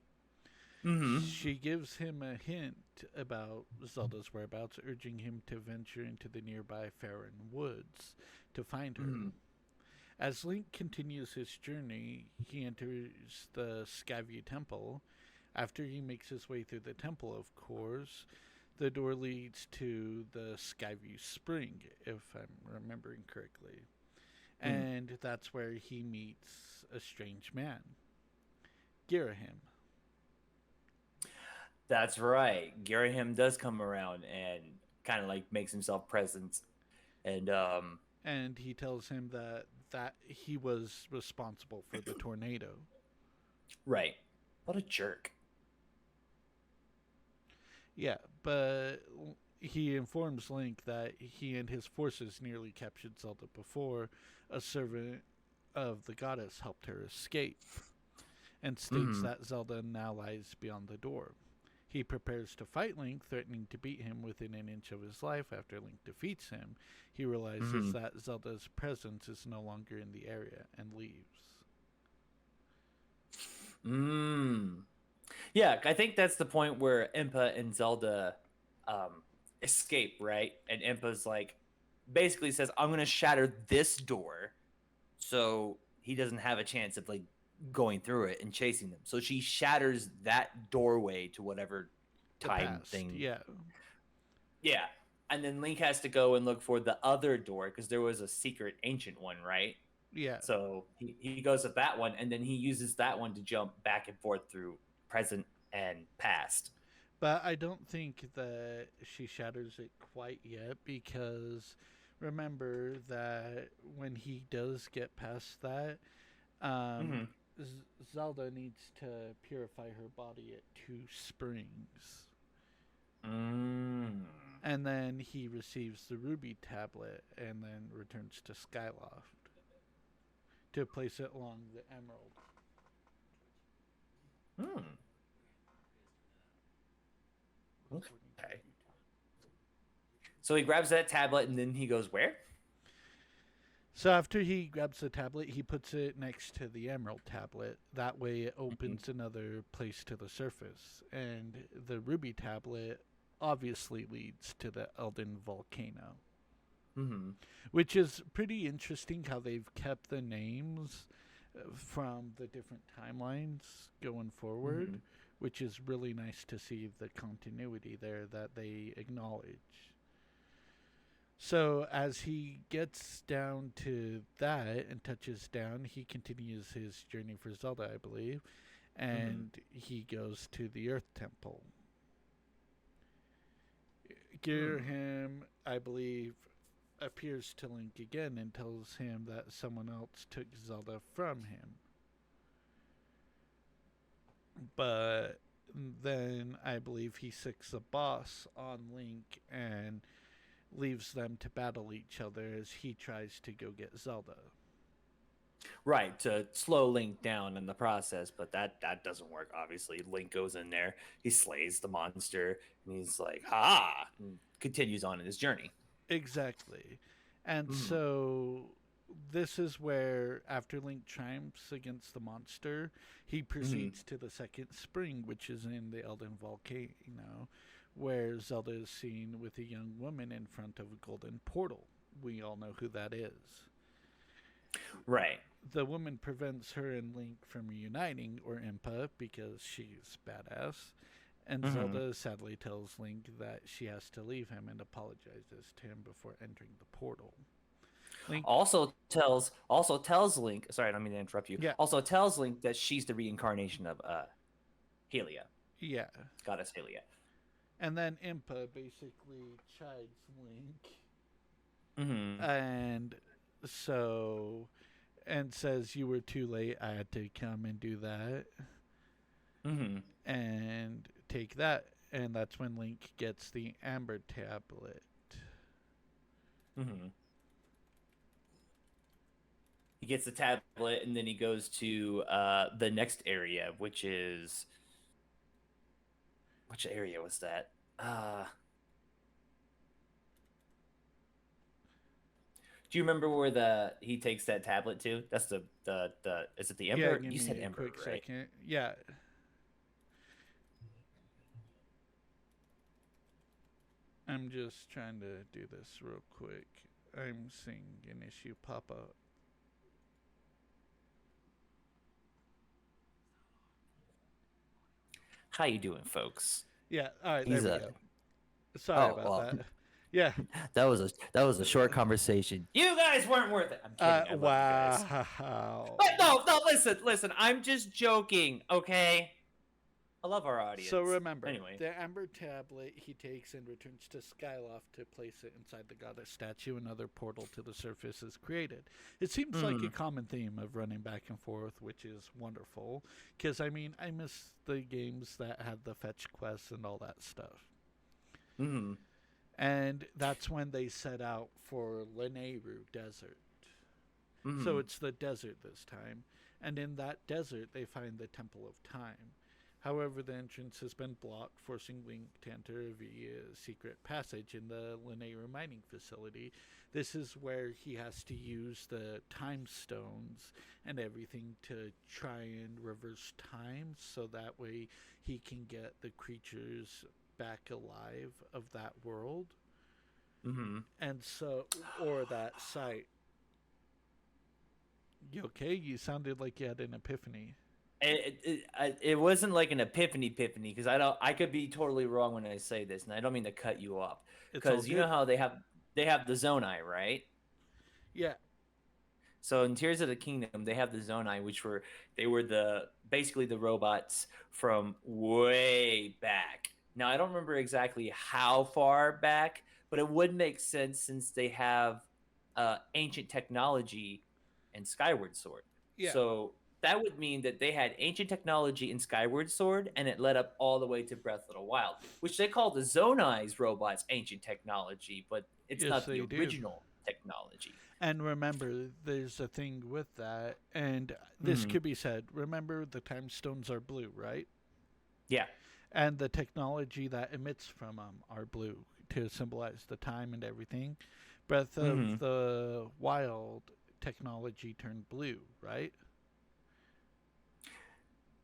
Mm-hmm. She gives him a hint about Zelda's whereabouts, urging him to venture into the nearby Faron Woods to find her. Mm-hmm. As Link continues his journey, he enters the Skyview Temple. After he makes his way through the temple, of course, the door leads to the Skyview Spring, if I'm remembering correctly. Mm. And that's where he meets a strange man, Girahim. That's right. Garahim does come around and kind of like makes himself present. And And he tells him that he was responsible for the tornado. right. What a jerk. Yeah, but he informs Link that he and his forces nearly captured Zelda before a servant of the goddess helped her escape, and states Mm-hmm. that Zelda now lies beyond the door. He prepares to fight Link, threatening to beat him within an inch of his life. After Link defeats him, he realizes Mm-hmm. that Zelda's presence is no longer in the area and leaves. Mm. Yeah, I think that's the point where Impa and Zelda um, escape, right? And Impa's like basically says, "I'm gonna shatter this door," so he doesn't have a chance of like going through it and chasing them. So she shatters that doorway to whatever The time past, thing. yeah. Yeah, and then Link has to go and look for the other door because there was a secret ancient one, right? Yeah, So he goes with that one, and then he uses that one to jump back and forth through present and past. but I don't think that she shatters it quite yet because remember that when he does get past that, um, Mm-hmm. Zelda needs to purify her body at two springs. Mm. And then he receives the ruby tablet and then returns to Skyloft to place it along the emerald. Mm. Okay. So he grabs that tablet and then he goes where? So after he grabs the tablet, he puts it next to the emerald tablet. That way it Mm-hmm. opens another place to the surface. And the ruby tablet obviously leads to the Elden volcano, Mm-hmm. which is pretty interesting how they've kept the names from the different timelines going Mm-hmm. forward, which is really nice to see the continuity there that they acknowledge. So as he gets down to that and touches down, he continues his journey for Zelda, I believe, Mm-hmm. and he goes to the Earth Temple. Girham, I believe, appears to Link again and tells him that someone else took Zelda from him. But then I believe he sicks a boss on Link and leaves them to battle each other as he tries to go get Zelda. Right, to slow Link down in the process, but that doesn't work. Obviously, Link goes in there, he slays the monster, and he's like, "Ha!" and continues on in his journey. Exactly. And Mm-hmm. so this is where, after Link triumphs against the monster, he Mm-hmm. proceeds to the second spring, which is in the Elden Volcano, where Zelda is seen with a young woman in front of a golden portal. We all know who that is. Right. The woman prevents her and Link from reuniting, or Impa, because she's badass. And Mm-hmm. Zelda sadly tells Link that she has to leave him and apologizes to him before entering the portal. Link, Also tells Link. Sorry, I don't mean to interrupt you. yeah, Also tells Link that she's the reincarnation of Helia, yeah. goddess Helia. And then Impa basically chides Link, Mm-hmm. and so and says you were too late. I had to come and do that Mm-hmm. and take that, and that's when Link gets the Amber Tablet. Mm-hmm. He gets the tablet, and then he goes to the next area, which area was that? Do you remember where the he takes that tablet to? That's the is it the Yeah, Ember? give You said me a Ember, quick right? second. Yeah, I'm just trying to do this real quick. I'm seeing an issue pop up. How you doing, folks? Yeah, all right, there He's we a go. Sorry oh about well. that. Yeah. That was a short conversation. You guys weren't worth it. I'm kidding. I love you guys. Wow. But no, listen. I'm just joking. Okay. I love our So audience. remember, Anyway. the Amber Tablet he takes and returns to Skyloft to place it inside the goddess statue. Another portal to the surface is created. It seems like a Mm. common theme of running back and forth, which is wonderful. Because, I mean, I miss the games that had the fetch quests and all that stuff. Mm. And that's when they set out for Lanayru Desert. So Mm. it's the desert this time. And in that desert, they find the Temple of Time. However, the entrance has been blocked, forcing Link to enter via a secret passage in the Lanayru mining facility. This is where he has to use the time stones and everything to try and reverse time so that way he can get the creatures back alive of that world. Mm. And so, or that site. You okay? You sounded like you had an epiphany. It wasn't like an epiphany because I could be totally wrong when I say this, and I don't mean to cut you off It's all because you know good. how they have the Zonai, right? Yeah, So in Tears of the Kingdom, they have the Zonai, which were the basically the robots from way back. Now I don't remember exactly how far back, but it would make sense since they have ancient technology in Skyward Sword. yeah, So that would mean that they had ancient technology in Skyward Sword, and it led up all the way to Breath of the Wild, which they call the Zonai's robots ancient technology, but it's yes, not the they do. original technology. And remember, there's a thing with that, and this Mm-hmm. could be said. Remember, the time stones are blue, right? Yeah. And the technology that emits from them are blue to symbolize the time and everything. Breath Mm-hmm. of the Wild technology turned blue, right?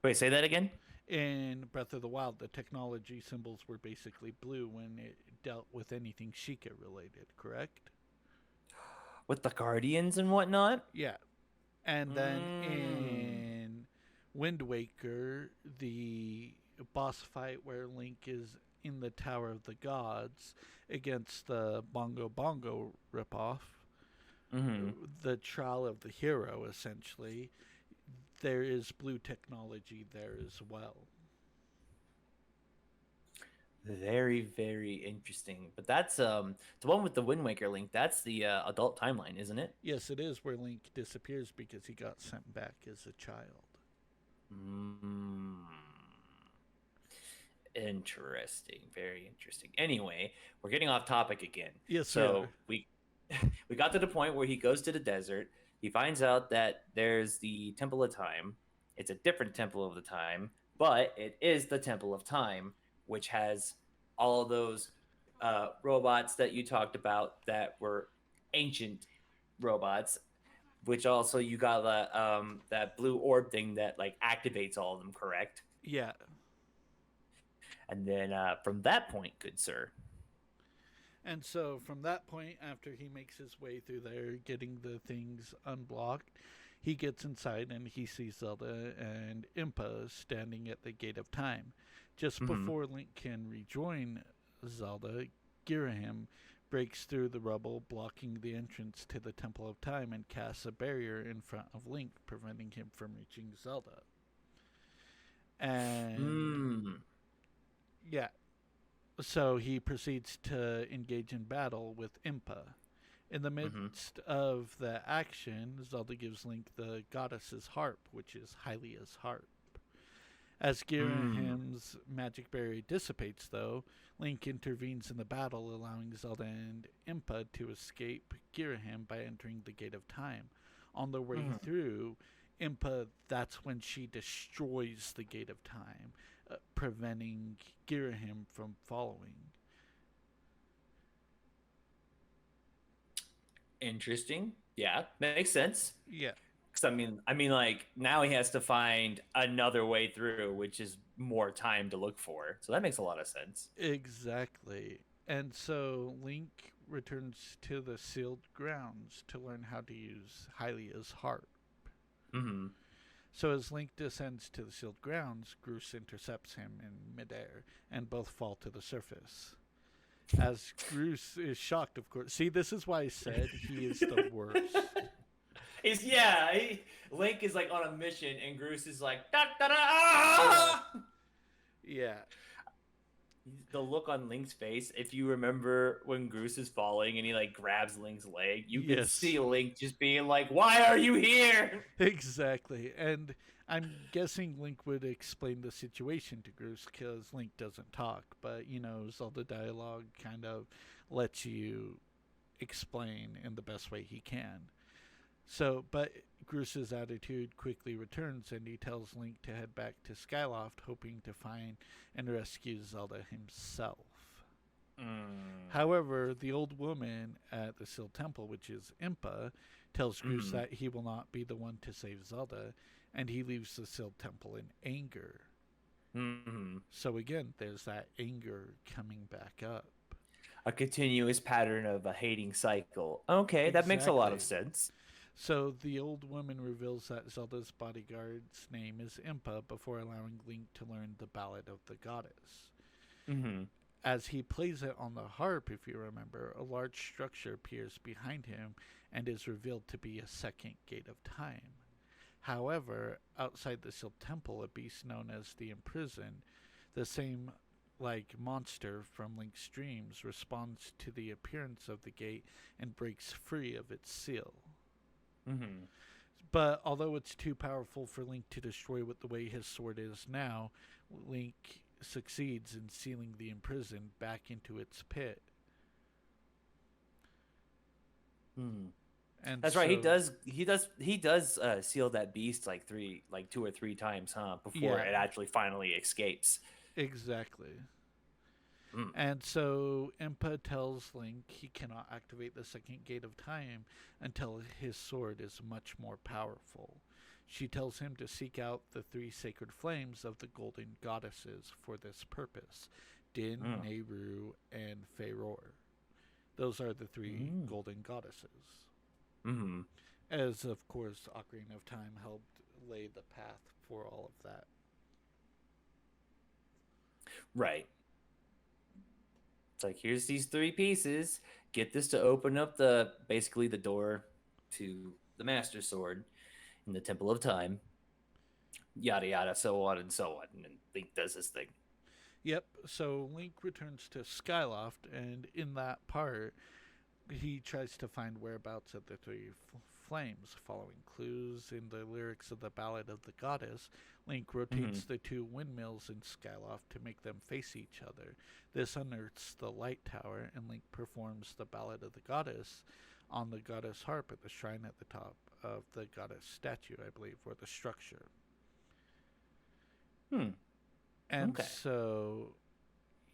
Wait, say that again. In Breath of the Wild, the technology symbols were basically blue when it dealt with anything Sheikah related, correct? With the Guardians and whatnot. Yeah. And then Mm. in Wind Waker, the boss fight where Link is in the Tower of the Gods against the Bongo Bongo ripoff, Mm-hmm. the trial of the hero, essentially, there is blue technology there as well. Very, very interesting. But that's the one with the Wind Waker link. That's the adult timeline, isn't it? Yes, it is where Link disappears because he got sent back as a child. Mm. Interesting. Very interesting. Anyway, we're getting off topic again. Yes, we So are. we got to the point where he goes to the desert. He finds out that there's the Temple of Time. It's a different Temple of the Time, but it is the Temple of Time, which has all of those robots that you talked about that were ancient robots. Which also you got that blue orb thing that like activates all of them, correct? Yeah. And then from that point, good sir. And so from that point, after he makes his way through there, getting the things unblocked, he gets inside and he sees Zelda and Impa standing at the Gate of Time. Just Mm-hmm. before Link can rejoin Zelda, Girahim breaks through the rubble, blocking the entrance to the Temple of Time, and casts a barrier in front of Link, preventing him from reaching Zelda. And Mm. yeah, so he proceeds to engage in battle with Impa. In the Mm-hmm. midst of the action, Zelda gives Link the goddess's harp, which is Hylia's harp. As Mm. Giraham's magic barrier dissipates, though, Link intervenes in the battle, allowing Zelda and Impa to escape Girahim by entering the Gate of Time. On their way Mm-hmm. through, Impa, that's when she destroys the Gate of Time, preventing Girahim from following. Interesting. Yeah, makes sense. Yeah, Because like now he has to find another way through, which is more time to look for. So that makes a lot of sense. exactly. And so Link returns to the sealed grounds to learn how to use Hylia's harp. Mm-hmm. So as Link descends to the sealed grounds, Groose intercepts him in midair, and both fall to the surface. As Groose is shocked, of course. See, this is why I said he is the worst. Link is like on a mission, and Groose is like da da da. Ah! Yeah, The look on Link's face, if you remember when Groose is falling and he like grabs Link's leg, you could yes, see Link just being like, "Why are you here?" exactly. And I'm guessing Link would explain the situation to Groose because Link doesn't talk, but Zelda dialogue kind of lets you explain in the best way he can. So, but Groose's attitude quickly returns and he tells Link to head back to Skyloft, hoping to find and rescue Zelda himself. Mm. However, the old woman at the Sealed Temple, which is Impa, tells Groose Mm. that he will not be the one to save Zelda, and he leaves the Sealed Temple in anger. Mm. So again, there's that anger coming back up. A continuous pattern of a hating cycle. Okay, that makes a lot of Exactly. sense. So the old woman reveals that Zelda's bodyguard's name is Impa before allowing Link to learn the Ballad of the Goddess. Mm-hmm. As he plays it on the harp, if you remember, a large structure appears behind him and is revealed to be a second gate of time. However, outside the sealed temple, a beast known as the Imprisoned, the same like monster from Link's dreams, responds to the appearance of the gate and breaks free of its seal. Mm-hmm. But although it's too powerful for Link to destroy with the way his sword is now, Link succeeds in sealing the imprisoned back into its pit. Mm. And That's right. He so, does. He does seal that beast like two or three times, huh? Before yeah, it actually finally escapes. exactly. Mm. And so Impa tells Link he cannot activate the second gate of time until his sword is much more powerful. She tells him to seek out the three sacred flames of the golden goddesses for this purpose: Din, Mm. Nehru, and Feyror. Those are the three Mm. golden goddesses. Mm. As, of course, Ocarina of Time helped lay the path for all of that. Right. It's like here's these three pieces. Get this to open up the basically the door to the Master Sword in the Temple of Time. Yada yada, so on and so on. And Link does this thing. Yep, so Link returns to Skyloft, and in that part, he tries to find whereabouts of the three flames. Following clues in the lyrics of the Ballad of the Goddess, Link Mm-hmm. rotates the two windmills in Skyloft to make them face each other. This unearths the light tower, and Link performs the Ballad of the Goddess on the goddess harp at the shrine at the top of the goddess statue, I believe, or the structure. Hmm. And Okay. so,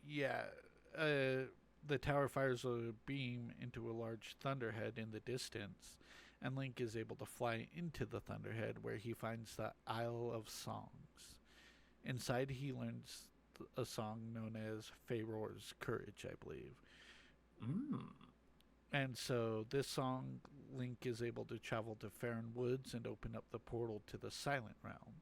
yeah, uh, the tower fires a beam into a large thunderhead in the distance, and Link is able to fly into the thunderhead where he finds the Isle of Songs. Inside, he learns a song known as Feyror's Courage, I believe. Mm. And so, this song, Link is able to travel to Faron Woods and open up the portal to the Silent Realm.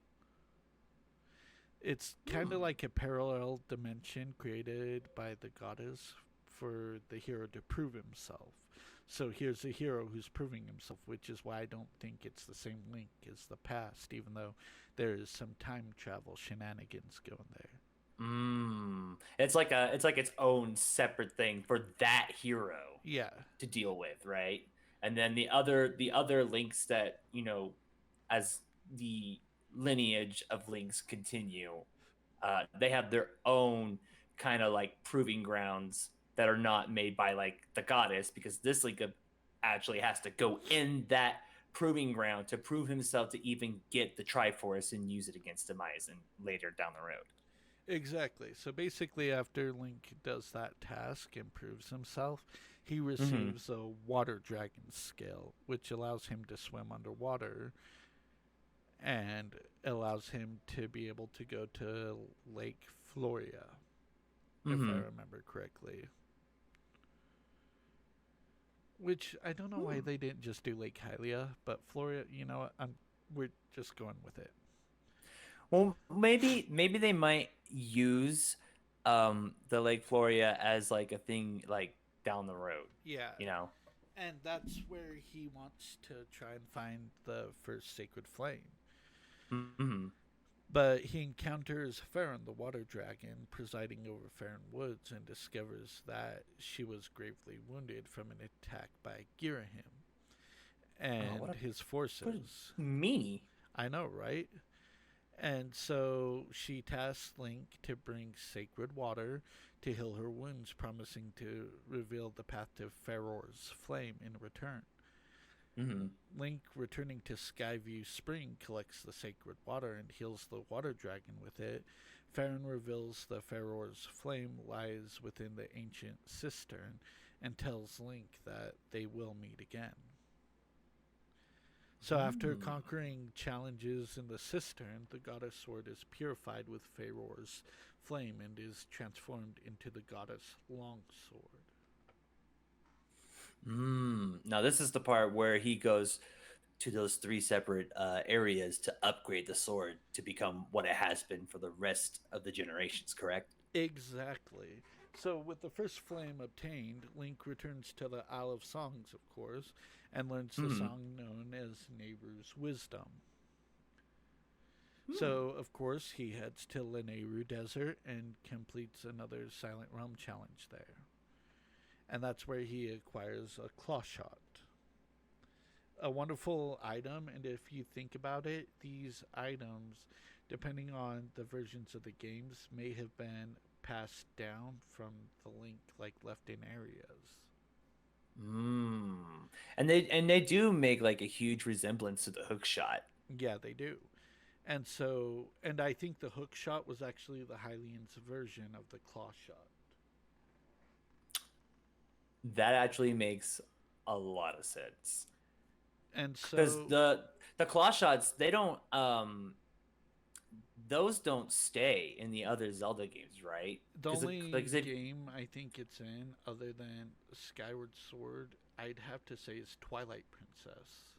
It's kind of Hmm. like a parallel dimension created by the goddess for the hero to prove himself. So here's a hero who's proving himself, which is why I don't think it's the same Link as the past, even though there is some time travel shenanigans going there. It's like its own separate thing for that hero Yeah, to deal with, right? And then the other links that, as the lineage of links continue, they have their own kind of like proving grounds that are not made by like the goddess, because this link actually has to go in that proving ground to prove himself to even get the Triforce and use it against Demizon later down the road. exactly. So basically, after Link does that task and proves himself, he Mm-hmm. receives a water dragon scale, which allows him to swim underwater and allows him to be able to go to Lake Floria, if I Mm-hmm. remember correctly. Which I don't know why Hmm. they didn't just do Lake Hylia, but Floria, you know what? We're just going with it. Well, maybe they might use the Lake Floria as like a thing like down the road, Yeah, you know. and that's where he wants to try and find the first sacred flame. Mm-hmm. But he encounters Farron, the water dragon, presiding over Farron Woods, and discovers that she was gravely wounded from an attack by Girahim Oh, and his what forces. a meanie. I know, right? And so she tasks Link to bring sacred water to heal her wounds, promising to reveal the path to Faror's flame in return. Mm-hmm. Link, returning to Skyview Spring, collects the sacred water and heals the water dragon with it. Farron reveals the Faror's flame lies within the ancient cistern and tells Link that they will meet again. So, after Mm. conquering challenges in the cistern, the goddess sword is purified with Faror's flame and is transformed into the goddess longsword. Now this is the part where he goes to those three separate areas to upgrade the sword to become what it has been for the rest of the generations. Correct? Exactly. So, with the first flame obtained, Link returns to the Isle of Songs, of course, and learns the Mm-hmm. song known as Nehru's Wisdom. Hmm. So, of course, he heads to Lanayru Desert and completes another Silent Realm challenge there. And that's where he acquires a claw shot. A wonderful item, and if you think about it, these items, depending on the versions of the games, may have been passed down from the Link like left in areas. And they do make like a huge resemblance to the hook shot. Yeah, they do. And so, and I think the hook shot was actually the Hylian's version of the claw shot. That actually makes a lot of sense, And because so, the claw shots, they don't those don't stay in the other Zelda games, right? the Because only like is it game I think it's in, other than Skyward Sword, I'd have to say is Twilight Princess.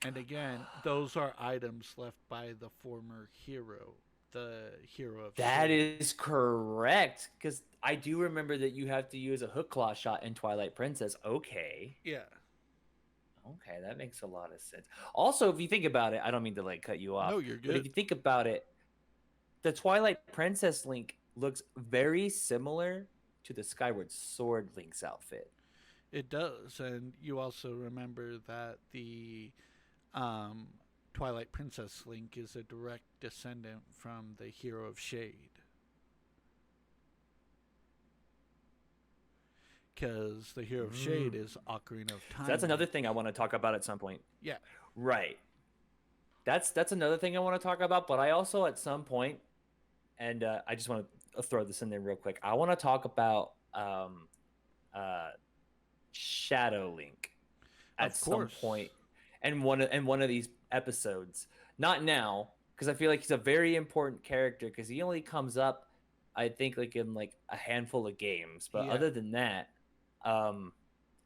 And again, those are items left by the former hero, the hero of that Shade. is correct, because I do remember that you have to use a hook claw shot in Twilight Princess. Okay. Yeah. Okay, that makes a lot of sense. Also, if you think about it, I don't mean to like cut you No, off, you're but if good. you think about it, the Twilight Princess Link looks very similar to the Skyward Sword Link's outfit. It does. And you also remember that the um, Twilight Princess Link is a direct descendant from the hero of Shade. Because the hero of Shade Mm. is Ocarina of So that's Time another Link. thing I want to talk about at some point. Yeah, Right. That's another thing I want to talk about, but I also at some point, and I just want to throw this in there real quick. I want to talk about uh, Shadow Link at of some course. point, and one of these episodes. Not now, because I feel like he's a very important character, because he only comes up, I think, like in like a handful of games. But Yeah. other than that, um,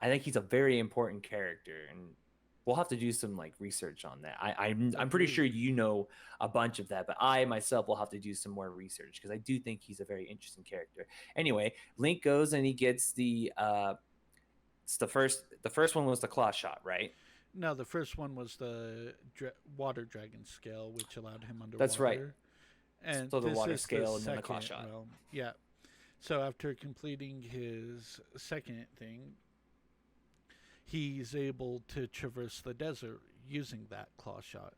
I think he's a very important character. And we'll have to do some like research on that. I'm pretty sure Agreed. you know a bunch of that, but I myself will have to do some more research because I do think he's a very interesting character. Anyway, Link goes and he gets it's the first one was the claw shot, right? No, the first one was the water dragon scale, which allowed him That's right. underwater. And So the this water is the scale and then the claw second shot. realm. Yeah. So after completing his second thing, he's able to traverse the desert using that claw shot.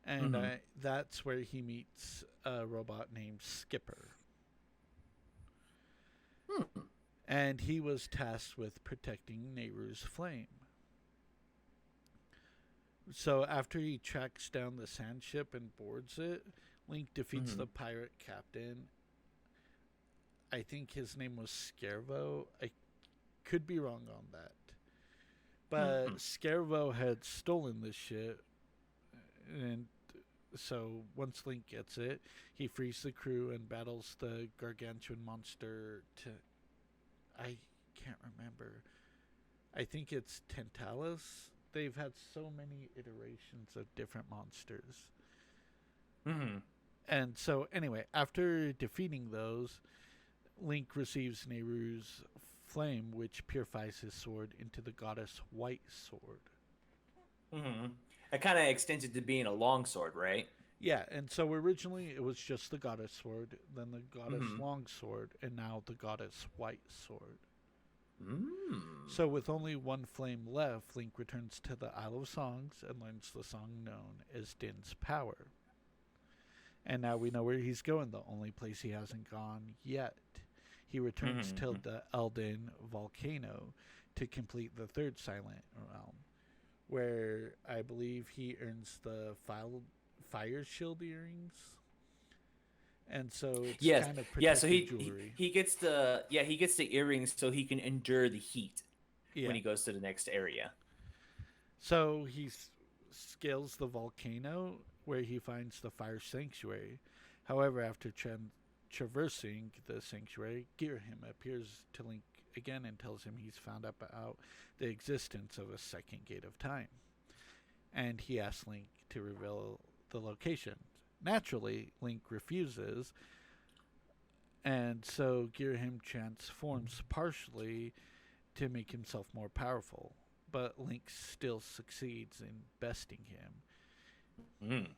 And Mm-hmm. that's where he meets a robot named Skipper. Hmm. And he was tasked with protecting Nehru's flame. So after he tracks down the sand ship and boards it, Link defeats Mm-hmm. the pirate captain. I think his name was Scarvo. I could be wrong on that. But Hmm. Scarvo had stolen this ship, and so once Link gets it, he frees the crew and battles the gargantuan monster to. I can't remember. I think it's Tantalus. They've had so many iterations of different monsters. Mm-hmm. And so, anyway, after defeating those, Link receives Nehru's flame, which purifies his sword into the goddess White Sword. Mm-hmm. It kind of extends it to being a long sword, right? Yeah, and so originally it was just the goddess sword, then the goddess Mm-hmm. long sword, and now the goddess white sword. Mm. So with only one flame left, Link returns to the Isle of Songs and learns the song known as Din's Power. And now we know where he's going, the only place he hasn't gone yet. He returns to Mm-hmm. the Elden volcano to complete the third Silent Realm, where I believe he earns the fire shield earrings. And so it's Yes, kind of yeah. So protective jewelry. he gets he gets the earrings so he can endure the heat when Yeah. he goes to the next area. So he scales the volcano where he finds the fire sanctuary. However, after traversing the sanctuary, Girahim appears to Link again and tells him he's found out about the existence of a second gate of time. And he asks Link to reveal the location. Naturally, Link refuses, and so Girahim transforms partially to make himself more powerful, but Link still succeeds in besting him. Mm.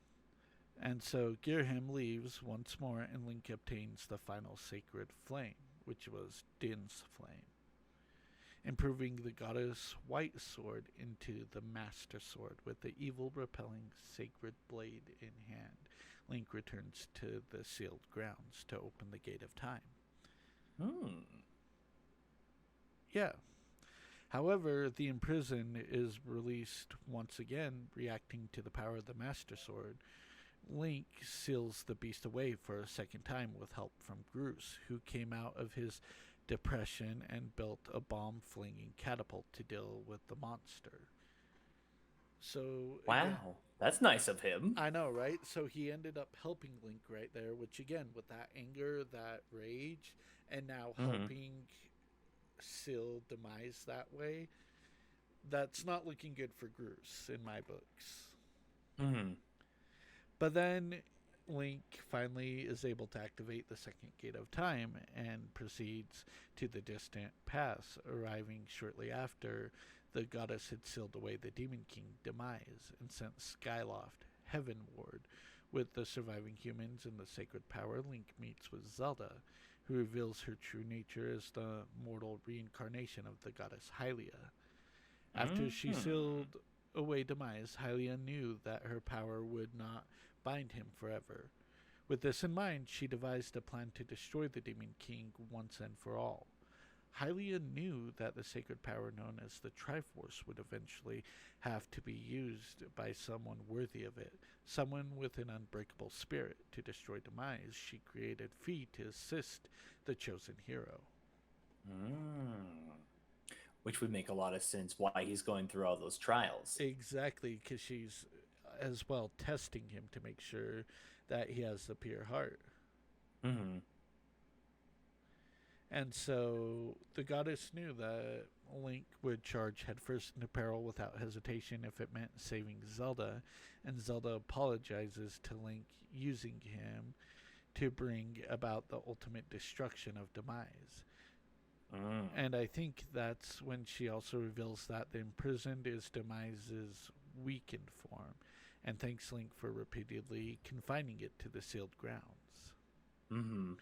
And so Girahim leaves once more, and Link obtains the final sacred flame, which was Din's flame, improving the goddess White Sword into the Master Sword with the evil repelling sacred blade in hand. Link returns to the sealed grounds to open the gate of time. Mm. Yeah. However, the imprisoned is released once again, reacting to the power of the Master Sword. Link seals the beast away for a second time with help from Groose, who came out of his depression and built a bomb flinging catapult to deal with the monster. So, again, Wow, that's nice of him. I know, right? So he ended up helping Link right there, which again, with that anger, that rage, and now Mm-hmm. helping seal demise that way, that's not looking good for Groose in my books. Mm-hmm. But then Link finally is able to activate the second gate of time and proceeds to the distant pass, arriving shortly after the goddess had sealed away the Demon King demise and sent Skyloft heavenward. With the surviving humans and the sacred power, Link meets with Zelda, who reveals her true nature as the mortal reincarnation of the goddess Hylia. After she Mm-hmm. sealed away demise, Hylia knew that her power would not bind him forever. With this in mind, she devised a plan to destroy the Demon King once and for all. Hylia knew that the sacred power known as the Triforce would eventually have to be used by someone worthy of it, someone with an unbreakable spirit. To destroy demise, she created Fi to assist the chosen hero. Mm. Which would make a lot of sense why he's going through all those trials. Exactly, because she's as well testing him to make sure that he has the pure heart. Mm-hmm. And so the goddess knew that Link would charge headfirst into peril without hesitation if it meant saving Zelda, and Zelda apologizes to Link using him to bring about the ultimate destruction of Demise. Mm. And I think that's when she also reveals that the imprisoned is Demise's weakened form, and thanks Link for repeatedly confining it to the sealed grounds. Mm-hmm.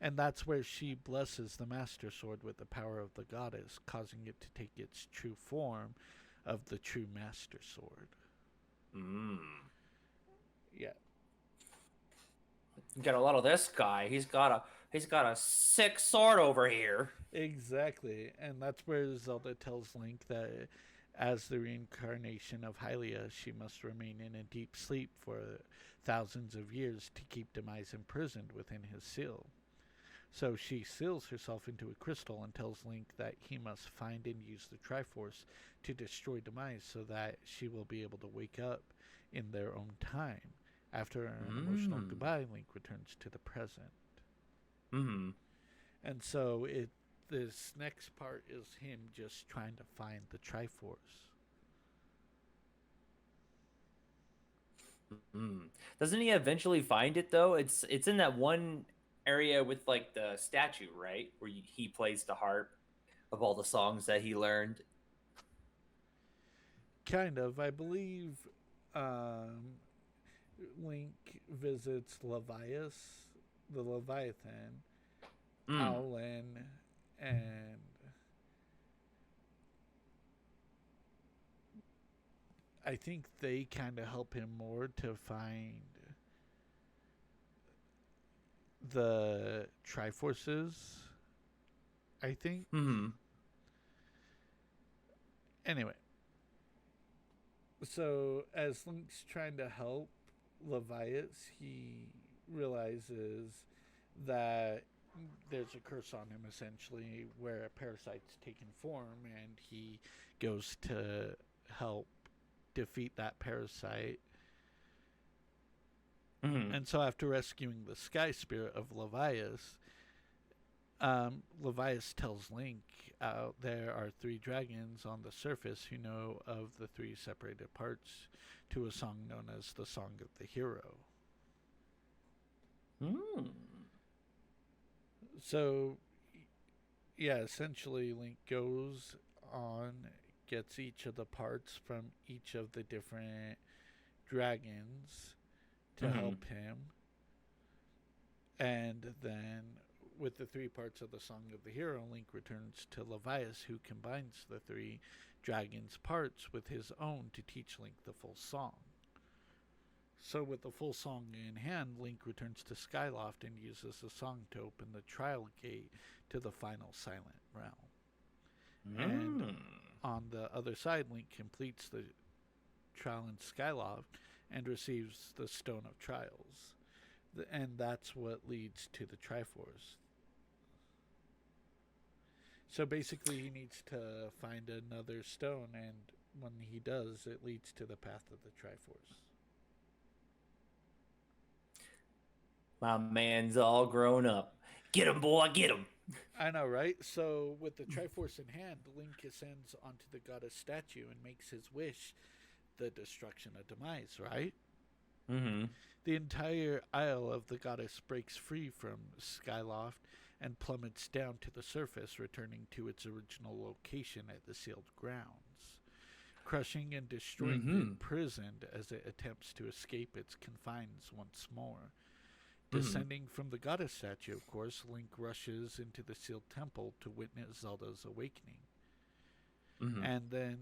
And that's where she blesses the Master Sword with the power of the goddess, causing it to take its true form of the true Master Sword. Mm. Yeah, You got a lot of this guy. He's got a sick sword over here. exactly. And that's where Zelda tells Link that as the reincarnation of Hylia, she must remain in a deep sleep for thousands of years to keep Demise imprisoned within his seal. So she seals herself into a crystal and tells Link that he must find and use the Triforce to destroy Demise so that she will be able to wake up in their own time. After an emotional Mm. goodbye, Link returns to the present. Mm-hmm. And so this next part is him just trying to find the Triforce. Mm. Doesn't he eventually find it though? It's in that one area with like the statue, right, where he plays the harp of all the songs that he learned. Kind of. I believe um, Link visits Levias, the Leviathan, Mm. Owlin, and I think they kind of help him more to find the Triforces. I think. Mm-hmm. Anyway, so as Link's trying to help Levias, he realizes that there's a curse on him essentially where a parasite's taken form, and he goes to help defeat that parasite. Mm-hmm. And so after rescuing the sky spirit of Levias, Levias tells Link there are three dragons on the surface who know of the three separated parts to a song known as the Song of the Hero. Mm. So, yeah, essentially, Link goes on, gets each of the parts from each of the different dragons to Mm-hmm. help him. And then, with the three parts of the Song of the Hero, Link returns to Levias, who combines the three dragons' parts with his own to teach Link the full song. So, with the full song in hand, Link returns to Skyloft and uses the song to open the trial gate to the final Silent Realm. And Mm. on the other side, Link completes the trial in Skyloft and receives the Stone of Trials. And that's what leads to the Triforce. So basically, he needs to find another stone, and when he does, it leads to the path of the Triforce. My man's all grown up. Get him, boy, get him. I know, right? So, with the Triforce in hand, Link ascends onto the goddess statue and makes his wish the destruction of Demise, right? Mm-hmm. The entire Isle of the Goddess breaks free from Skyloft and plummets down to the surface, returning to its original location at the sealed grounds, crushing and destroying the Mm-hmm. imprisoned as it attempts to escape its confines once more. Mm-hmm. Descending from the goddess statue, of course, Link rushes into the sealed temple to witness Zelda's awakening. Mm-hmm. And then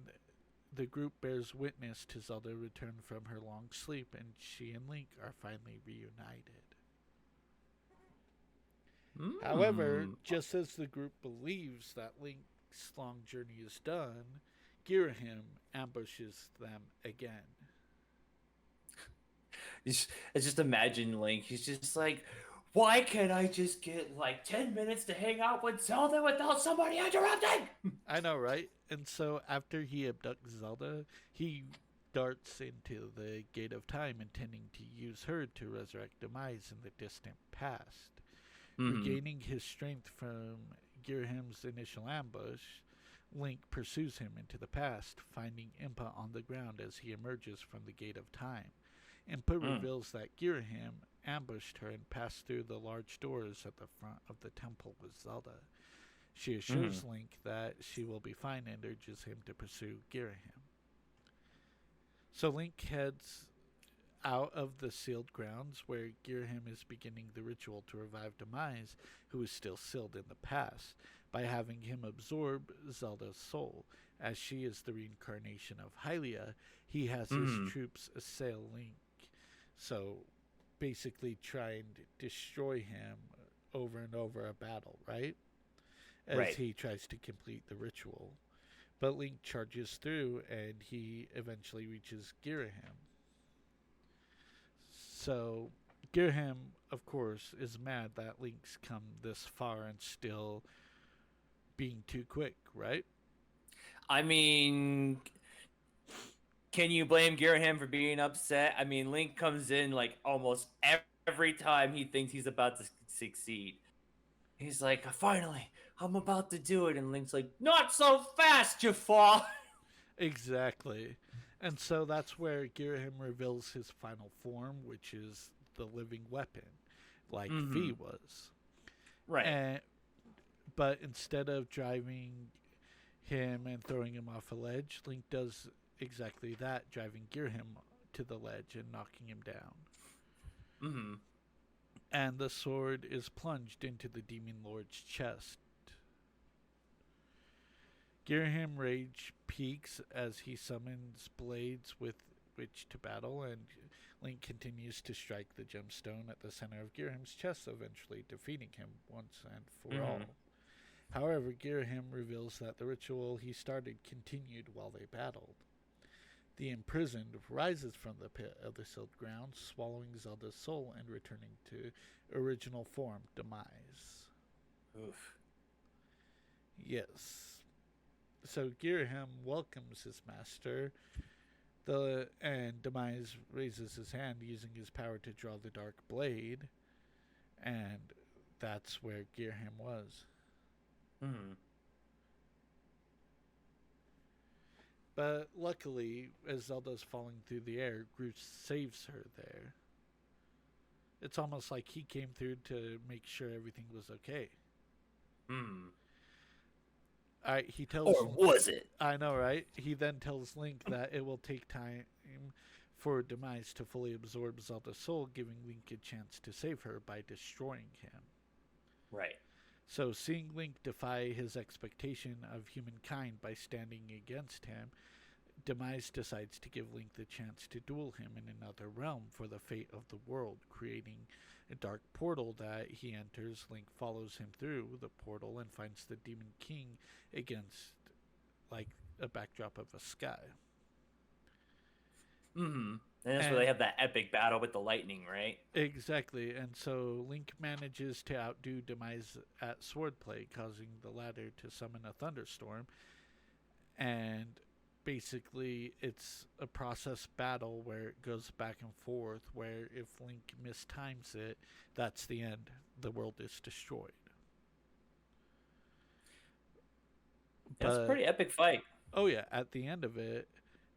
the group bears witness to Zelda return from her long sleep, and she and Link are finally reunited. However, Mm. just as the group believes that Link's long journey is done, Girahim ambushes them again. I just imagine Link. He's just like, why can't I just get like 10 minutes to hang out with Zelda without somebody interrupting? I know, right? And so after he abducts Zelda, he darts into the Gate of Time, intending to use her to resurrect Demise in the distant past. Mm-hmm. Regaining his strength from Girahim's initial ambush, Link pursues him into the past, finding Impa on the ground as he emerges from the Gate of Time. Impa Mm. reveals that Girahim ambushed her and passed through the large doors at the front of the temple with Zelda. She Mm. assures Link that she will be fine and urges him to pursue Girahim. So Link heads out of the sealed grounds where Girahim is beginning the ritual to revive Demise, who is still sealed in the past, by having him absorb Zelda's soul. As she is the reincarnation of Hylia, he has his Mm. troops assail Link. So basically try and destroy him over and over a battle, right? As Right. he tries to complete the ritual. But Link charges through and he eventually reaches Girahim. So Girahim, of course, is mad that Link's come this far and still being too quick, right? I mean, can you blame Girahim for being upset? I mean, Link comes in like almost every time he thinks he's about to succeed. He's like, finally, I'm about to do it. And Link's like, not so fast, Jafar. Exactly. And so that's where Girahim reveals his final form, which is the living weapon, like Mm-hmm. Fi was. Right. And but instead of driving him and throwing him off a ledge, Link does exactly that, driving Girahim to the ledge and knocking him down. Mm-hmm. And the sword is plunged into the demon lord's chest. Girahim rage peaks as he summons blades with which to battle, and Link continues to strike the gemstone at the center of Girahim's chest, eventually defeating him once and for Mm-hmm. all. However, Girahim reveals that the ritual he started continued while they battled. The imprisoned rises from the pit of the sealed ground, swallowing Zelda's soul and returning to original form, Demise. Oof. Yes. So Girahim welcomes his master, and Demise raises his hand using his power to draw the dark blade, and that's where Girahim was. Mm-hmm. But luckily, as Zelda's falling through the air, Groot saves her there. It's almost like he came through to make sure everything was okay. Mm. He tells. Or was it? I know, right? He then tells Link that it will take time for Demise to fully absorb Zelda's soul, giving Link a chance to save her by destroying him. Right. So, seeing Link defy his expectation of humankind by standing against him, Demise decides to give Link the chance to duel him in another realm for the fate of the world, creating a dark portal that he enters. Link follows him through the portal and finds the Demon King against, like, a backdrop of a sky. Mm-hmm. And that's where And they have that epic battle with the lightning, right? exactly, and so Link manages to outdo Demise at swordplay, causing the latter to summon a thunderstorm. And basically, it's a process battle where it goes back and forth. Where if Link mistimes it, that's the end. The world is destroyed. That's a But pretty epic fight. oh yeah, at the end of it,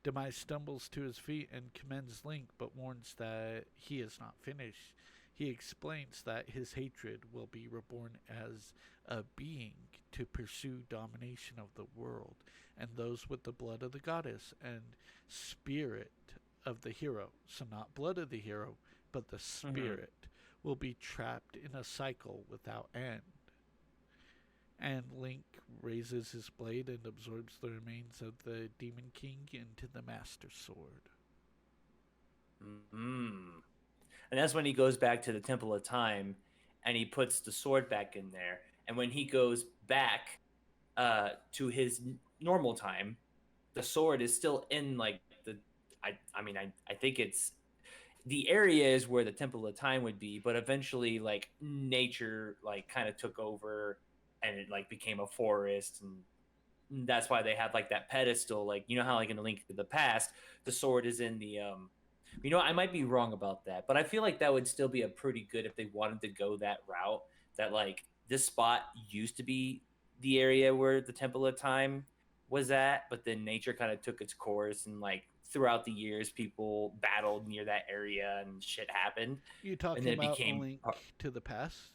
Demise stumbles to his feet and commends Link, but warns that he is not finished. He explains that his hatred will be reborn as a being to pursue domination of the world, and those with the blood of the goddess and spirit of the hero. So, not blood of the hero, but the Mm-hmm. spirit will be trapped in a cycle without end. And Link raises his blade and absorbs the remains of the Demon King into the Master Sword. Mm-hmm. And that's when he goes back to the Temple of Time and he puts the sword back in there. And when he goes back to his normal time, the sword is still in like the I think it's the area is where the Temple of Time would be, but eventually like nature like kind of took over and it like became a forest, and that's why they have like that pedestal, like you know how like in the Link to the Past the sword is in the you know, I might be wrong about that, but I feel like that would still be a pretty good if they wanted to go that route, that like this spot used to be the area where the Temple of Time was at, but then nature kind of took its course, and like throughout the years, people battled near that area and shit happened, You and talking then it about A became Link to the Past?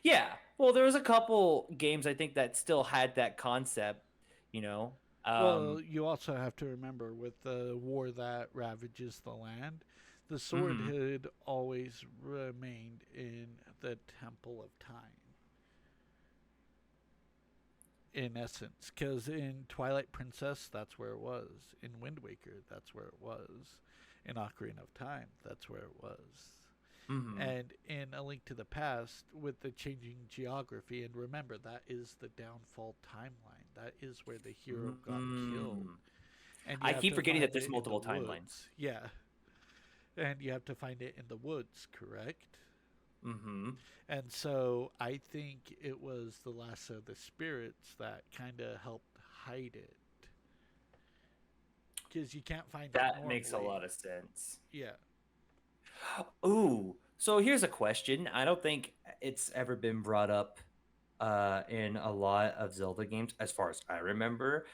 yeah. Well, there was a couple games I think that still had that concept, you know. Well, you also have to remember with the war that ravages the land, the sword Mhm. had always remained in the Temple of Time, in essence. Because in Twilight Princess, that's where it was. In Wind Waker, that's where it was. In Ocarina of Time, that's where it was. Mhm. And in A Link to the Past, with the changing geography, and remember, that is the downfall timeline. That is where the hero got killed. Mm. And you I have keep to forgetting that find there's it in the multiple timelines. woods. Yeah. And you have to find it in the woods, correct? Mhm. And so I think it was the last of the spirits that kind of helped hide it. Because you can't find it That makes a normally. lot of sense. Yeah. Ooh. So here's a question. I don't think it's ever been brought up in a lot of Zelda games, as far as I remember.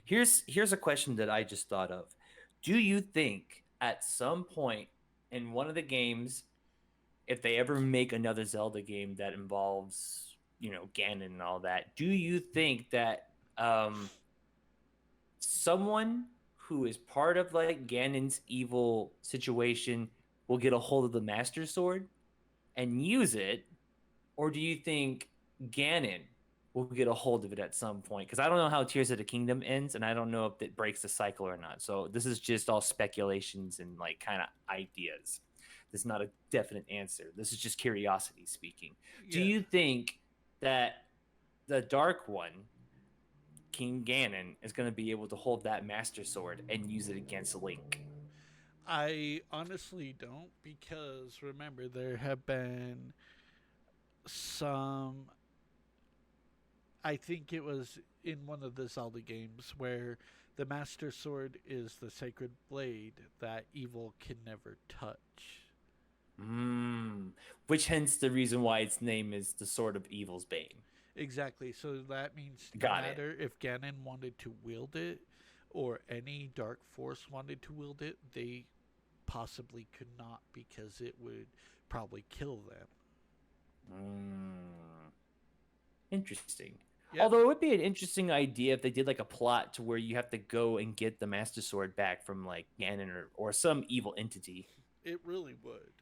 Here's a question that I just thought of. Do you think at some point in one of the games, if they ever make another Zelda game that involves, Ganon and all that, do you think that um someone who is part of like Ganon's evil situation will get a hold of the Master Sword and use it, or do you think Ganon will get a hold of it at some point? Because I don't know how Tears of the Kingdom ends, and I don't know if it breaks the cycle or not. So this is just all speculations and like kind of ideas. This is not a definite answer. This is just curiosity speaking. Do Yeah. you think that the Dark One, King Ganon, is going to be able to hold that Master Sword and use it against Link? I honestly don't, because remember, there have been some. I think it was in one of the Zelda games where the Master Sword is the sacred blade that evil can never touch. Mm. Which hence the reason why its name is the Sword of Evil's Bane. Exactly. So that means no Got it. matter if Ganon wanted to wield it or any dark force wanted to wield it, they possibly could not, because it would probably kill them. Mm. Interesting. Yeah, Although it would be an interesting idea if they did like a plot to where you have to go and get the Master Sword back from like Ganon or some evil entity. it really would.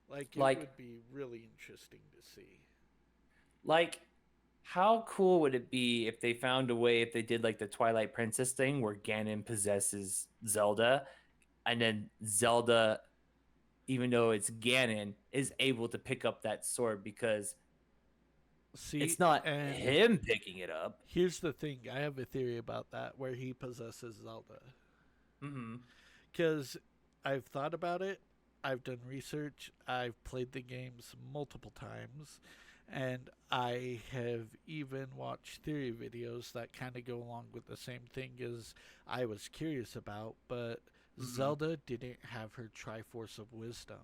Like, it Like, would be really interesting to see. like, how cool would it be if they found a way if they did like the Twilight Princess thing where Ganon possesses Zelda, and then Zelda, even though it's Ganon, is able to pick up that sword because See, it's not and him picking it up. here's the thing, I have a theory about that where he possesses Zelda. Hmm. Because I've thought about it, I've done research, I've played the games multiple times, and I have even watched theory videos that kind of go along with the same thing as I was curious about, but Hmm. Zelda didn't have her Triforce of Wisdom.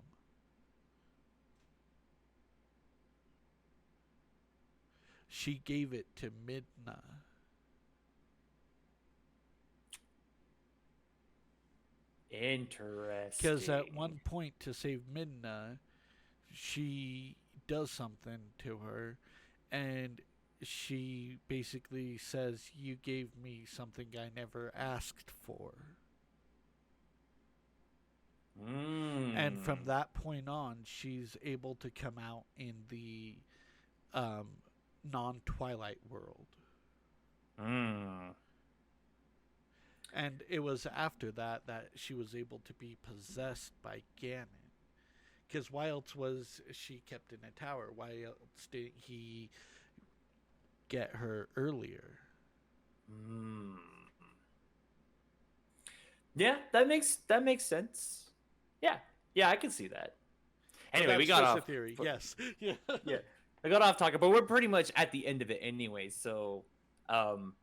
She gave it to Midna. Because at Interesting. one point, to save Midna, she does something to her, and she basically says, "You gave me something I never asked for." And from Mm. that point on, she's able to come out in the um, non Twilight world. Mm. And it was after that that she was able to be possessed by Ganon. Because why else was she kept in a tower? Why else didn't he get her earlier? Mm. Yeah, that makes sense. Yeah, yeah, I can see that. But Anyway, we that's got just a off. theory. Yes. Yeah. Yeah, I got off talking, but we're pretty much at the end of it anyway. So, um,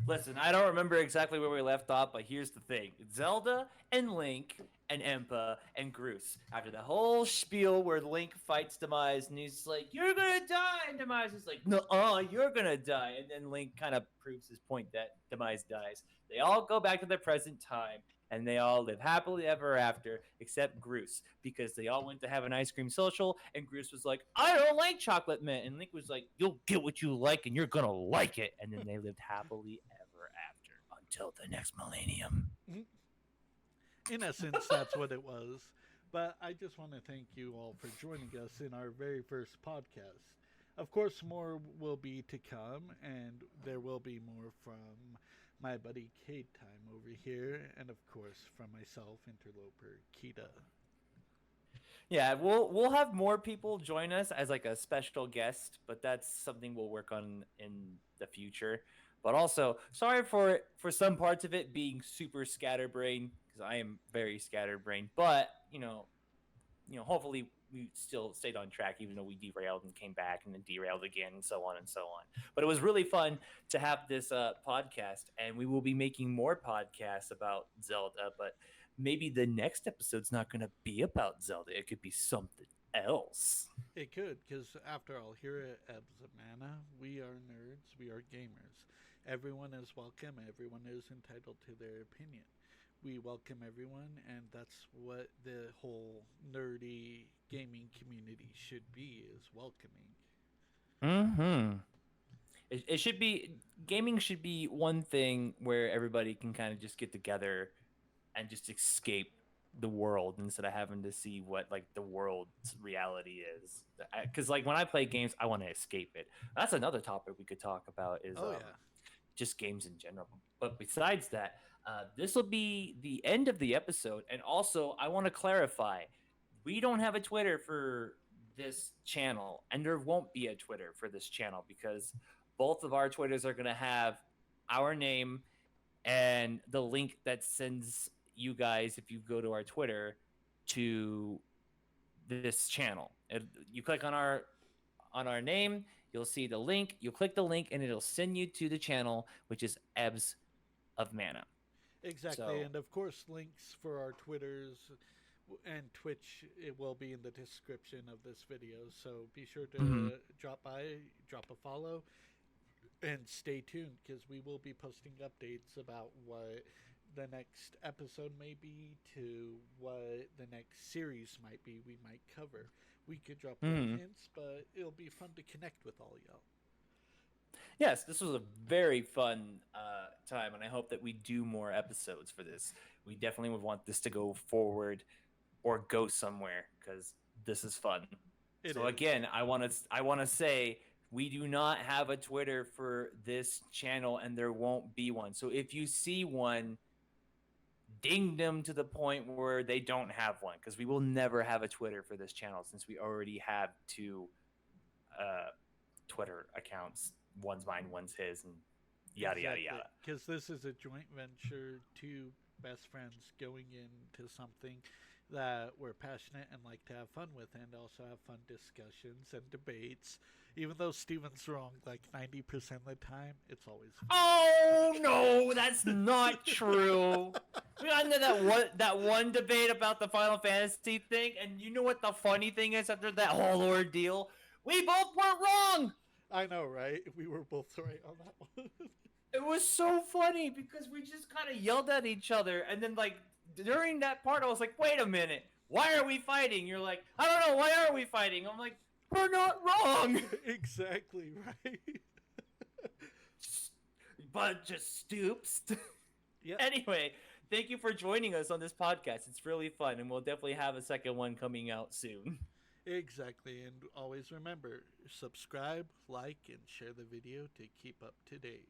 listen, I don't remember exactly where we left off, but here's the thing: Zelda and Link and Impa and Groose. After the whole spiel where Link fights Demise and he's like, "You're gonna die," and Demise is like, "No, you're gonna die," and then Link kind of proves his point that Demise dies. They all go back to the present time and they all live happily ever after, except Groose, because they all went to have an ice cream social, and Groose was like, "I don't like chocolate mint," and Link was like, "You'll get what you like, and you're gonna like it," and then they lived happily ever after until the next millennium. In essence, that's what it was. But I just want to thank you all for joining us in our very first podcast. Of course, more will be to come, and there will be more from my buddy Cade time over here, and of course from myself, interloper Keeta. Yeah, we'll have more people join us as like a special guest, but that's something we'll work on in the future. But also, sorry for some parts of it being super scatterbrained because I am very scatterbrained. But hopefully we still stayed on track, even though we derailed and came back and then derailed again and so on and so on. But it was really fun to have this podcast, and we will be making more podcasts about Zelda. But maybe the next episode's not going to be about Zelda. It could be something else. It could, because after all, here at Ebs of Mana, we are nerds, we are gamers. Everyone is welcome, everyone is entitled to their opinion. We welcome everyone, and that's what the whole nerdy gaming community should be, is welcoming. Hmm. It should be gaming should be one thing where everybody can kind of just get together and just escape the world instead of having to see what like the world's reality is. Because like when I play games, I want to escape it. That's another topic we could talk about is Oh, yeah. just games in general. But besides that, this will be the end of the episode. And also, I want to clarify, we don't have a Twitter for this channel, and there won't be a Twitter for this channel because both of our Twitters are going to have our name and the link that sends you guys, if you go to our Twitter, to this channel. You click on our name, you'll see the link. You'll click the link, and it'll send you to the channel, which is Ebs of Mana. Exactly, So, and of course, links for our Twitters and Twitch it will be in the description of this video. So be sure mhm. to drop by, drop a follow, and stay tuned because we will be posting updates about what the next episode may be to what the next series might be we might cover. We could drop little Mhm. hints, but it'll be fun to connect with all y'all. Yes, this was a very fun time, and I hope that we do more episodes for this. We definitely would want this to go forward or go somewhere because this is fun. It So is. again, I want to say we do not have a Twitter for this channel, and there won't be one. So if you see one, ding them to the point where they don't have one, because we will never have a Twitter for this channel since we already have two uh, Twitter accounts. One's mine, one's his, and yada yada Exactly, yada. because this is a joint venture, two best friends going into something that we're passionate and like to have fun with, and also have fun discussions and debates. Even though Steven's wrong like 90% of the time, it's always fun. Oh no, that's not true. We got into that one debate about the Final Fantasy thing, and you know what the funny thing is after that whole ordeal? We both were wrong. I know, right? We were both right on that one. It was so funny because we just kind of yelled at each other, and then like during that part, I was like, "Wait a minute, why are we fighting?" You're like, "I don't know, why are we fighting?" I'm like, "We're not wrong." Exactly right. Bunch of stoops. Yep. Anyway, thank you for joining us on this podcast. It's really fun, and we'll definitely have a second one coming out soon. Exactly, and always remember subscribe, like, and share the video to keep up to date.